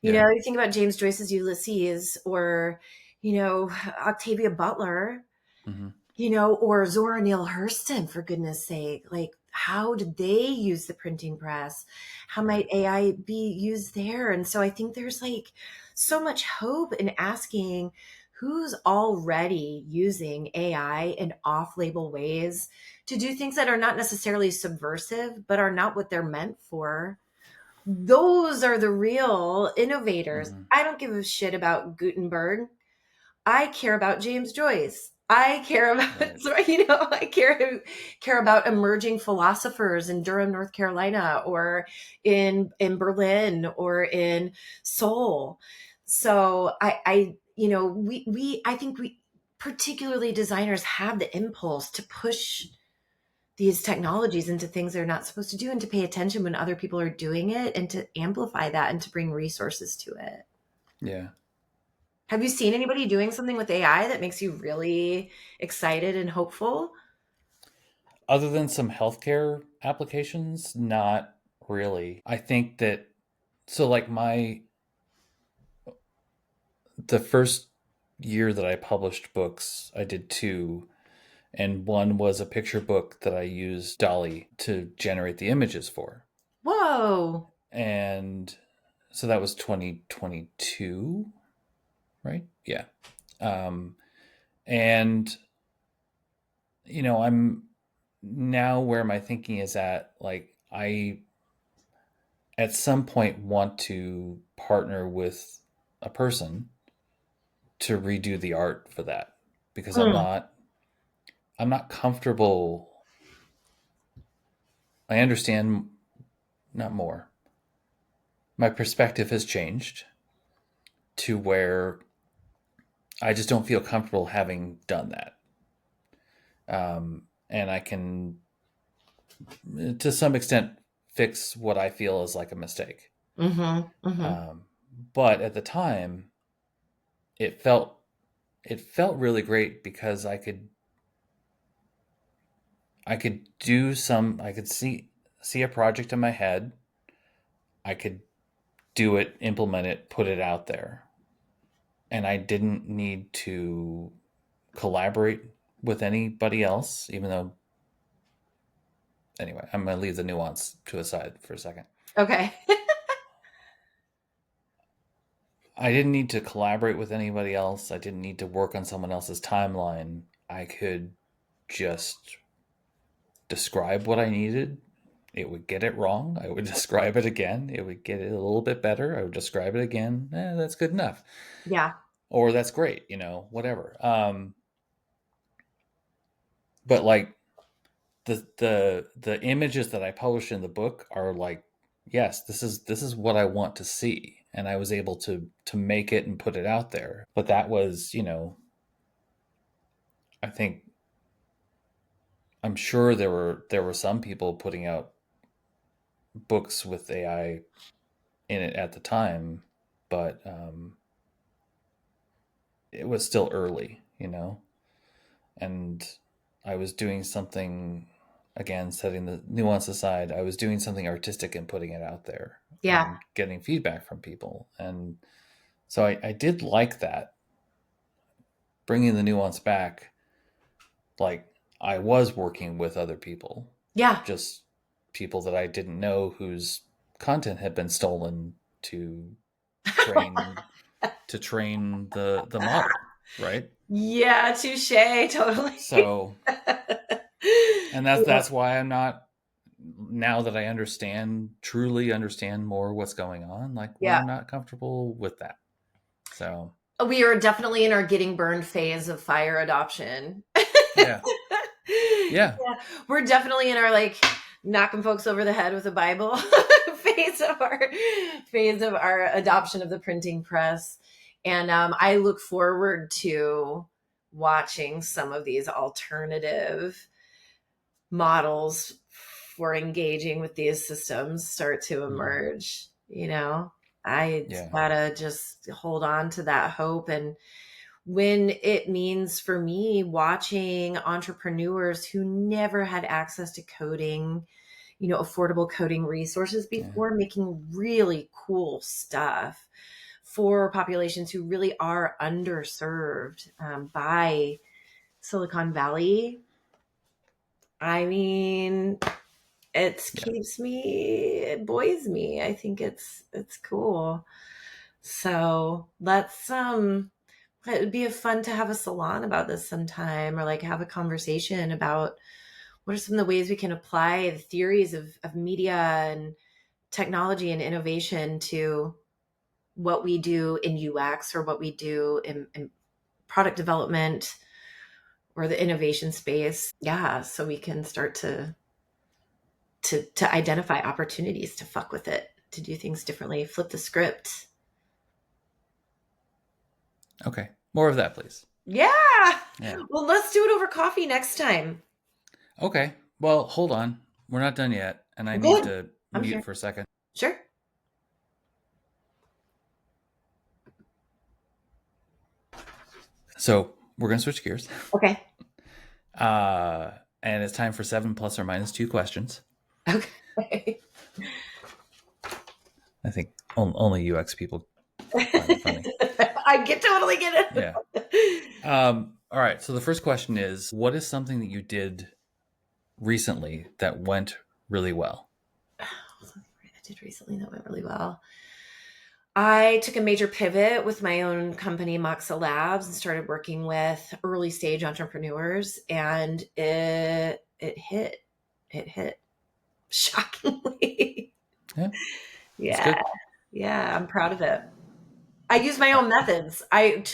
Yeah. You think about James Joyce's Ulysses, or Octavia Butler, Hmm. or Zora Neale Hurston, for goodness sake. Like, how did they use the printing press? How Right. might AI be used there? And so I think there's like so much hope in asking who's already using AI in off label ways to do things that are not necessarily subversive, but are not what they're meant for. Those are the real innovators. Hmm. I don't give a shit about Gutenberg. I care about James Joyce. I care about, Right. I care about emerging philosophers in Durham, North Carolina, or in Berlin, or in Seoul. So I think we, particularly designers, have the impulse to push these technologies into things they're not supposed to do, and to pay attention when other people are doing it, and to amplify that and to bring resources to it. Yeah. Have you seen anybody doing something with AI that makes you really excited and hopeful? Other than some healthcare applications, not really. I think that so like my the first year that I published books, I did two, and one was a picture book that I used Dolly to generate the images for. Whoa. And so that was 2022, right? Yeah. Um, and I'm now where my thinking is at. Like, I at some point want to partner with a person to redo the art for that, because Mm. I'm not comfortable. I understand, not more. My perspective has changed to where I just don't feel comfortable having done that. And I can, to some extent, fix what I feel is like a mistake. Mm-hmm. Mm-hmm. Um, but at the time, it felt it felt really great because I could do some I could see a project in my head. I could do it, implement it, put it out there, and I didn't need to collaborate with anybody else. Even though, anyway, I'm going to leave the nuance to a side for a second. Okay. I didn't need to collaborate with anybody else. I didn't need to work on someone else's timeline. I could just describe what I needed. It would get it wrong. I would describe it again. It would get it a little bit better. I would describe it again. That's good enough. Yeah. Or that's great, whatever. But like the images that I published in the book are like, yes, this is what I want to see. And I was able to make it and put it out there. But that was, I think I'm sure there were some people putting out books with AI in it at the time, but it was still early. And I was doing something, again, setting the nuance aside. I was doing something artistic and putting it out there Yeah. and getting feedback from people, and so I did like that, bringing the nuance back. Like, I was working with other people, Yeah. just people that I didn't know whose content had been stolen to train the model, right? Yeah, touche, totally. So, and that's Yeah. that's why I'm not, now that I truly understand more what's going on, like, why Yeah. I'm not comfortable with that. So, We are definitely in our getting burned phase of fire adoption. yeah, yeah, Yeah. We're definitely in our like knocking folks over the head with the Bible phase of our adoption of the printing press. And I look forward to watching some of these alternative models for engaging with these systems start to mhm, emerge. I yeah, gotta just hold on to that hope. And when it means for me watching entrepreneurs who never had access to coding, affordable coding resources yeah, before, making really cool stuff for populations who really are underserved by Silicon Valley. I mean, yeah. it buoys me. I think it's cool. So it would be fun to have a salon about this sometime, or like have a conversation about what are some of the ways we can apply the theories of media and technology and innovation to what we do in UX, or what we do in product development or the innovation space. Yeah. So we can start to identify opportunities to fuck with it, to do things differently, flip the script. Okay, more of that, please. Yeah. Yeah. Well, let's do it over coffee next time. Okay. Well, hold on. We're not done yet, and I need Good. to I'm mute here. for a second. Sure. So we're gonna switch gears, Okay. and it's time for 7 plus or minus 2 questions. Okay. I think only UX people find it funny. I get totally get Yeah. it. All right. So the first question is, what is something that you did recently that went really well? Something I did recently that went really well. I took a major pivot with my own company, Maaxa Labs, and started working with early stage entrepreneurs, and it hit shockingly. Yeah, that's Yeah, good. yeah, I'm proud of it. I use my own methods. I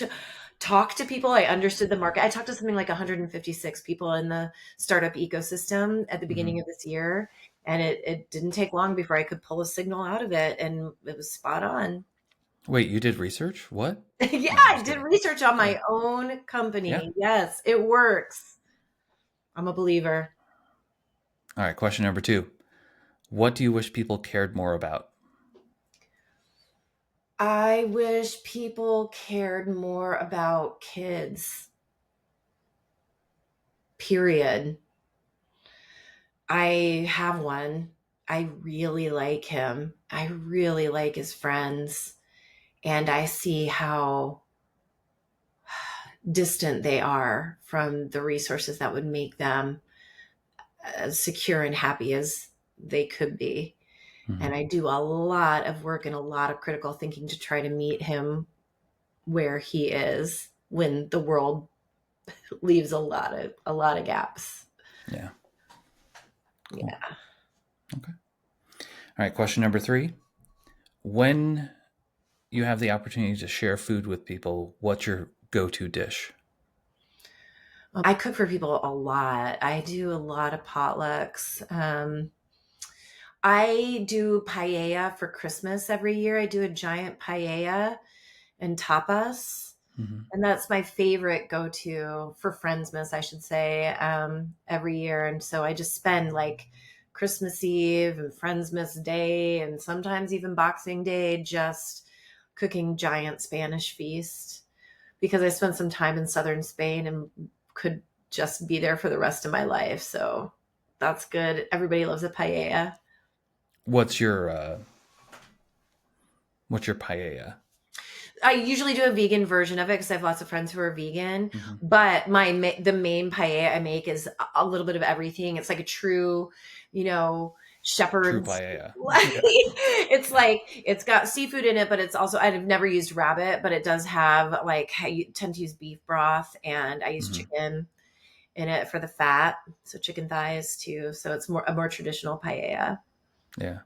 talked to people. I understood the market. I talked to something like 156 people in the startup ecosystem at the Hmm. beginning of this year, and it didn't take long before I could pull a signal out of it, and it was spot on. Wait, you did research? What? Yeah, No, I'm I just did kidding. research on Yeah. my own Yeah. company. Yes, it works. I'm a believer. All right. Question number two. What do you wish people cared more about? I wish people cared more about kids, period. I have one. I really like him. I really like his friends. And I see how distant they are from the resources that would make them as secure and happy as they could be. Hmm. And I do a lot of work and a lot of critical thinking to try to meet him where he is when the world leaves a lot of gaps. Yeah. Cool. Yeah. Okay. All right. Question number three. When you have the opportunity to share food with people, what's your go-to dish? I cook for people a lot. I do a lot of potlucks. I do paella for Christmas every year. I do a giant paella and tapas. Hmm. And that's my favorite go to for Friendsmas, I should say, every year. And so I just spend like Christmas Eve and Friendsmas Day and sometimes even Boxing Day just cooking giant Spanish feast because I spent some time in southern Spain and could just be there for the rest of my life. So that's good. Everybody loves a paella. What's your what's your paella? I usually do a vegan version of it because I have lots of friends who are vegan. Hmm. But the main paella I make is a little bit of everything. It's like a true, you know, True shepherd's. paella. Yeah. It's like it's got seafood in it, but it's also I've never used rabbit, but it does have like I tend to use beef broth and I use Hmm. chicken in it for the fat, so chicken thighs too. So it's more a more traditional paella. Yeah.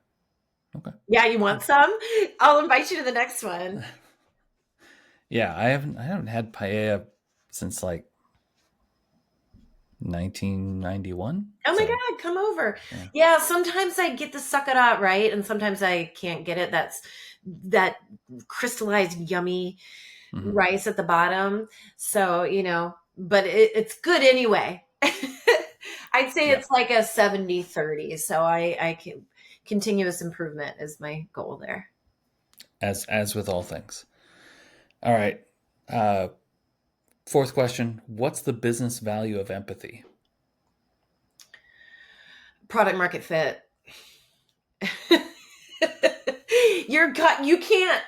Okay. Yeah, you want Cool. some? I'll invite you to the next one. Yeah, I haven't had paella since like 1991. Oh my So God, come over. yeah. Yeah, sometimes I get the succotat right, and sometimes I can't get it. That's that crystallized, yummy Hmm. rice at the bottom. So, but it's good anyway. I'd say Yeah. it's like a 70-30. So I can continuous improvement is my goal there. As with all things. All right. Uh, fourth question: what's the business value of empathy? Product market fit. You can't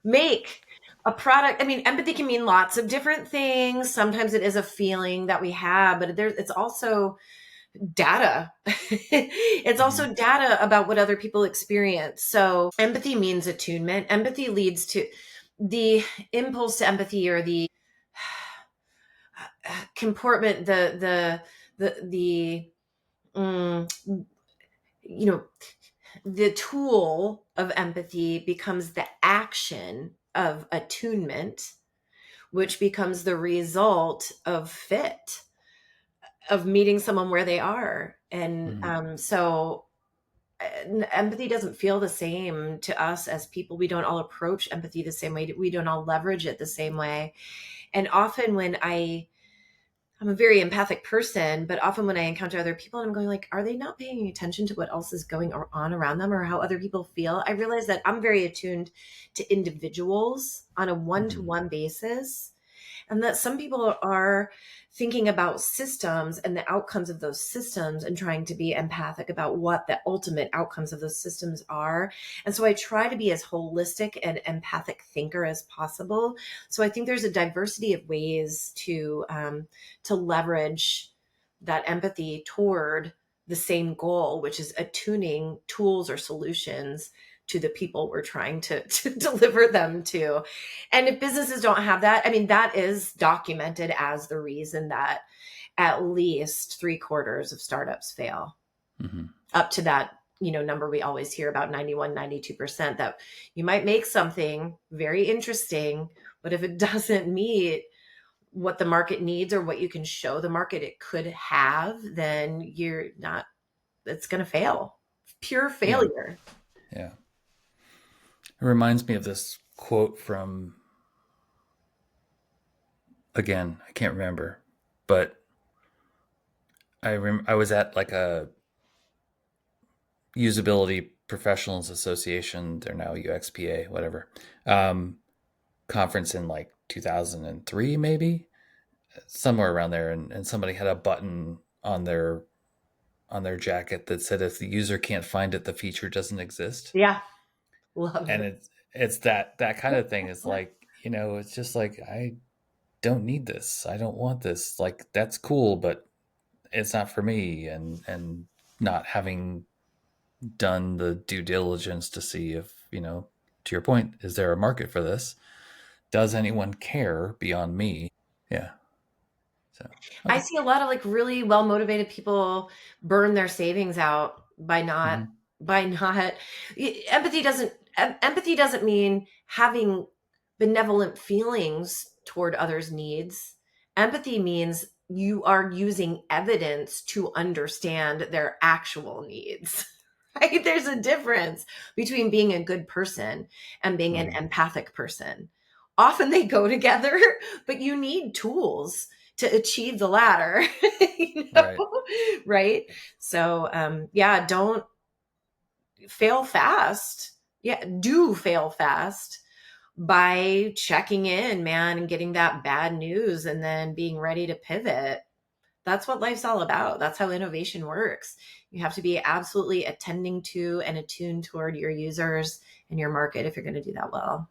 make a product. I mean, empathy can mean lots of different things. Sometimes it is a feeling that we have, but it's also data. It's Hmm. also data about what other people experience. So empathy means attunement. Empathy leads to the impulse to empathy or the comportment, the mm, you know the tool of empathy becomes the action of attunement, which becomes the result of fit, of meeting someone where they are. And Hmm. so empathy doesn't feel the same to us as people. We don't all approach empathy the same way. We don't all leverage it the same way. And often I'm a very empathic person, but often when I encounter other people and I'm going like, are they not paying attention to what else is going on around them or how other people feel? I realize that I'm very attuned to individuals on a Hmm. one-to-one basis. and that some people are thinking about systems and the outcomes of those systems and trying to be empathic about what the ultimate outcomes of those systems are. And so I try to be as holistic and empathic thinker as possible. So I think there's a diversity of ways to leverage that empathy toward the same goal, which is attuning tools or solutions to the people we're trying to deliver them to. And if businesses don't have that, I mean, that is documented as the reason that at least 3/4 of startups fail. Mm-hmm. Up to that, number we always hear about 91, 92%, that you might make something very interesting, but if it doesn't meet what the market needs or what you can show the market it could have, then you're not, it's going to fail. Pure Yeah. failure. Yeah. It reminds me of this quote from, again, I can't remember, but I was at like a usability professionals association, they're now UXPA, whatever, um, conference in like 2003, maybe somewhere around there. And somebody had a button on their jacket that said, if the user can't find it, the feature doesn't exist. Yeah. Love And it. it's that kind of thing. It's like, it's just like, I don't need this. I don't want this. Like, that's cool, but it's not for me. And not having done the due diligence to see if, to your point, is there a market for this? Does anyone care beyond me? Yeah. So, I okay. see a lot of like really well motivated people burn their savings out Mm-hmm. by not empathy doesn't mean having benevolent feelings toward others' needs. Empathy means you are using evidence to understand their actual needs. Right? There's a difference between being a good person and being an Mm-hmm. empathic person. Often they go together, but you need tools to achieve the latter. you Right. know? Right? So yeah, don't fail fast. Yeah, do fail fast by checking in, man, and getting that bad news and then being ready to pivot. That's what life's all about. That's how innovation works. You have to be absolutely attending to and attuned toward your users and your market if you're going to do that well.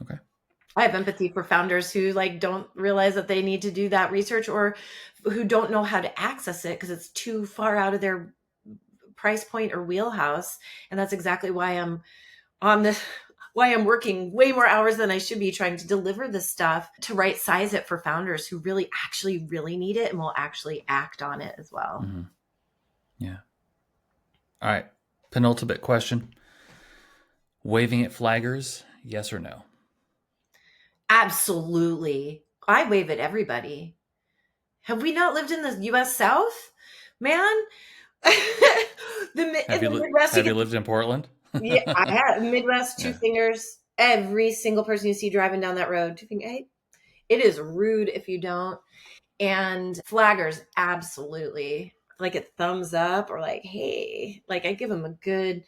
Okay. I have empathy for founders who like don't realize that they need to do that research, or who don't know how to access it because it's too far out of their price point or wheelhouse. And that's exactly why on this why I'm working way more hours than I should be trying to deliver this stuff to right size it for founders who really actually really need it and will actually act on it as well. Mm-hmm. Yeah. All right. Penultimate question. Waving at flaggers, yes or no? Absolutely. I wave at everybody. Have we not lived in the US South? Man, in the Midwest, you Have get, you lived in Portland? yeah, I have Midwest, two Yeah. fingers. Every single person you see driving down that road, two fingers. Hey, it is rude if you don't. And flaggers, absolutely. Like a thumbs up or like, hey, like I give them a good,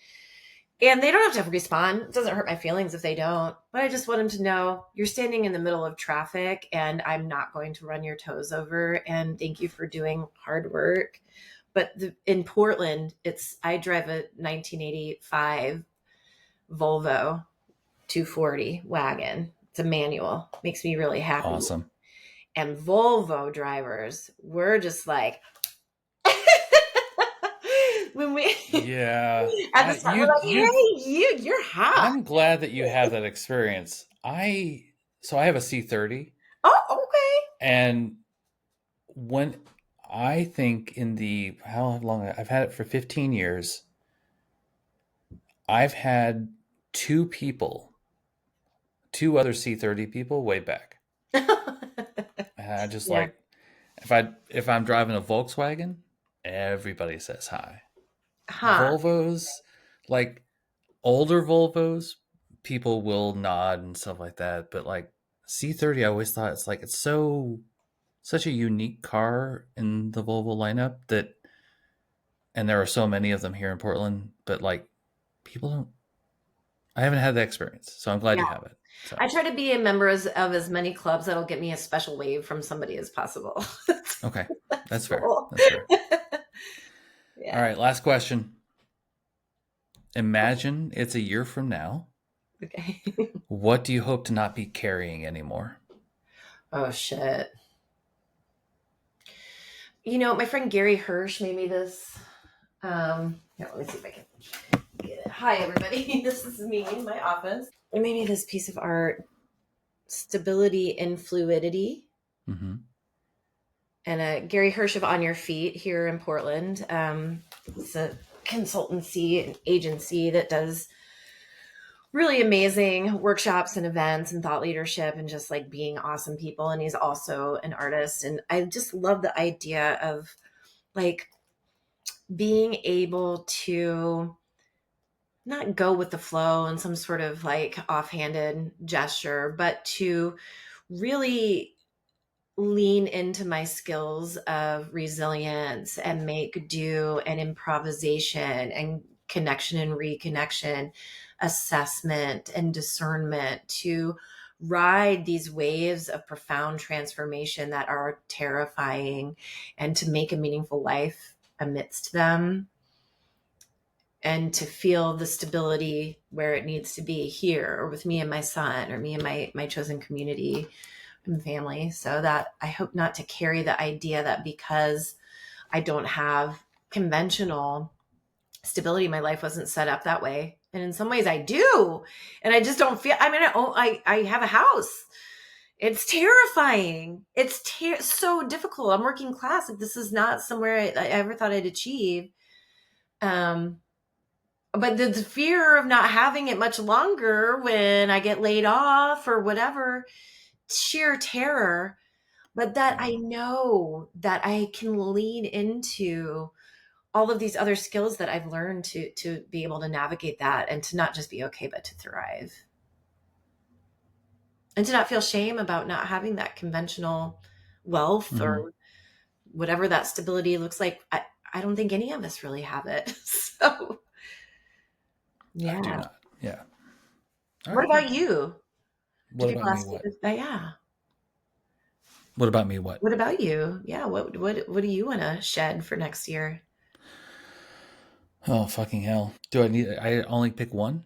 and they don't have to respond. It doesn't hurt my feelings if they don't. But I just want them to know you're standing in the middle of traffic and I'm not going to run your toes over. And thank you for doing hard work. But in Portland, I drive a 1985 Volvo 240 wagon. It's a manual. Makes me really happy. Awesome. And Volvo drivers, we're just like, when we Yeah. at the start, we're like, hey, you're hot. I'm glad that you have that experience. So I have a C30, Oh, okay. and when I think in the how long I've had it for 15 years, I've had two other C30 people way back. And I just Yeah. like, if I'm driving a Volkswagen, everybody says hi. Huh. Volvos, like older Volvos, people will nod and stuff like that. But like C30, I always thought it's such a unique car in the Volvo lineup that, and there are so many of them here in Portland, but like people don't. I haven't had that experience, so I'm glad Yeah. you have it. So, I try to be a member of as many clubs that'll get me a special wave from somebody as possible. okay. That's That's fair. cool. That's fair. All Yeah. right. Last question. Imagine it's a year from now. Okay. What do you hope to not be carrying anymore? Oh shit. You know, my friend Gary Hirsch made me this. Here, let me see if I can get it. Hi, everybody. This is me in my office. He made me this piece of art, Stability in Fluidity. Mm-hmm. And Gary Hirsch of On Your Feet here in Portland. It's a consultancy and agency that does really amazing workshops and events and thought leadership and just like being awesome people. And he's also an artist. And I just love the idea of like being able to not go with the flow and some sort of like offhanded gesture, but to really lean into my skills of resilience and make do and improvisation and connection and reconnection, assessment and discernment to ride these waves of profound transformation that are terrifying and to make a meaningful life amidst them and to feel the stability where it needs to be here or with me and my son or me and my chosen community and family. So that I hope not to carry the idea that because I don't have conventional stability, my life wasn't set up that way. And in some ways I do. And I just don't feel, I mean, I have a house. It's terrifying. It's so difficult. I'm working class. Like, this is not somewhere I ever thought I'd achieve. Um, but the fear of not having it much longer when I get laid off or whatever, sheer terror. But that I know that I can lean into all of these other skills that I've learned to be able to navigate that and to not just be okay, but to thrive. And to not feel shame about not having that conventional wealth Mm-hmm. or whatever that stability looks like. I don't think any of us really have it. So I do yeah. not. Yeah. All What right. Well, about you? Do what people about me? ask you What? this? Yeah. What about me? What? What about you? Yeah. What do you want to shed for next year? Oh, fucking hell. Do I need, I only pick one?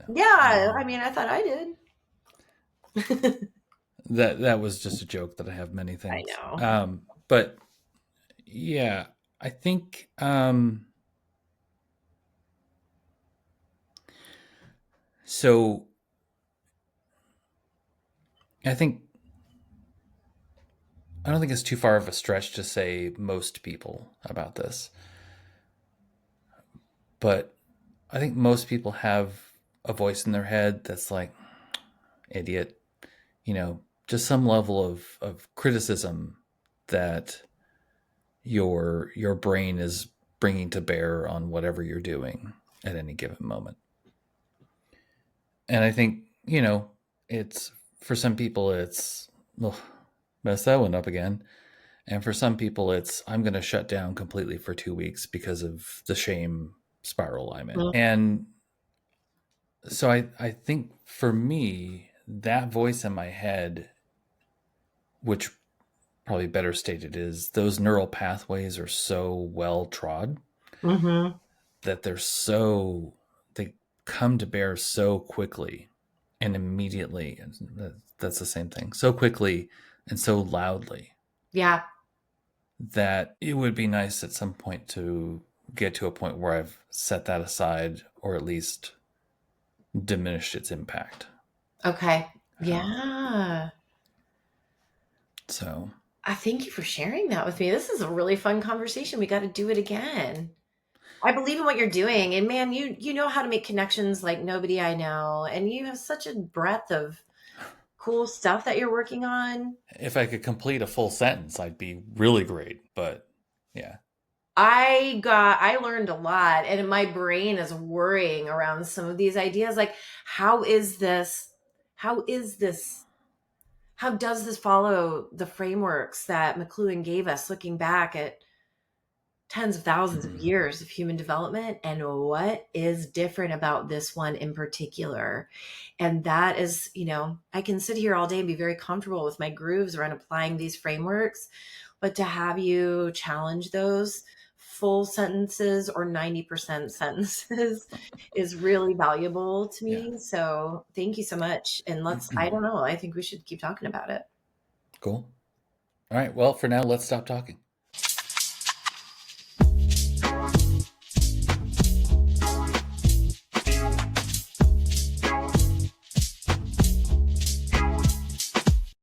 No. Yeah. I mean, I thought I did. That was just a joke that I have many I things. know. But yeah, I think, so I think, I don't think it's too far of a stretch to say most people about this, but I think most people have a voice in their head that's like, idiot, just some level of criticism that your brain is bringing to bear on whatever you're doing at any given moment. And I think, it's for some people it's, oh, mess that one up again. And for some people it's, I'm going to shut down completely for 2 weeks because of the shame spiral I'm in. Mhm. And so I think for me, that voice in my head, which probably better stated is those neural pathways are so well trod Mhm. that they come to bear so quickly and immediately. That's the same thing. So quickly and so loudly Yeah. that it would be nice at some point to get to a point where I've set that aside or at least diminished its impact. Okay. Um, Yeah. so I thank you for sharing that with me. This is a really fun conversation. We got to do it again. I believe in what you're doing, and man, you know how to make connections like nobody I know, and you have such a breadth of cool stuff that you're working on. if I could complete a full sentence, I'd be really great. But yeah. I learned a lot, and my brain is worrying around some of these ideas like how is this how is this how does this follow the frameworks that McLuhan gave us looking back at tens of thousands of Mhm. years of human development, and what is different about this one in particular. And that is, I can sit here all day and be very comfortable with my grooves around applying these frameworks, but to have you challenge those full sentences or 90% sentences is really valuable to Yeah. me. So thank you so much. And I don't know, I think we should keep talking about it. Cool. All right. Well, for now, let's stop talking.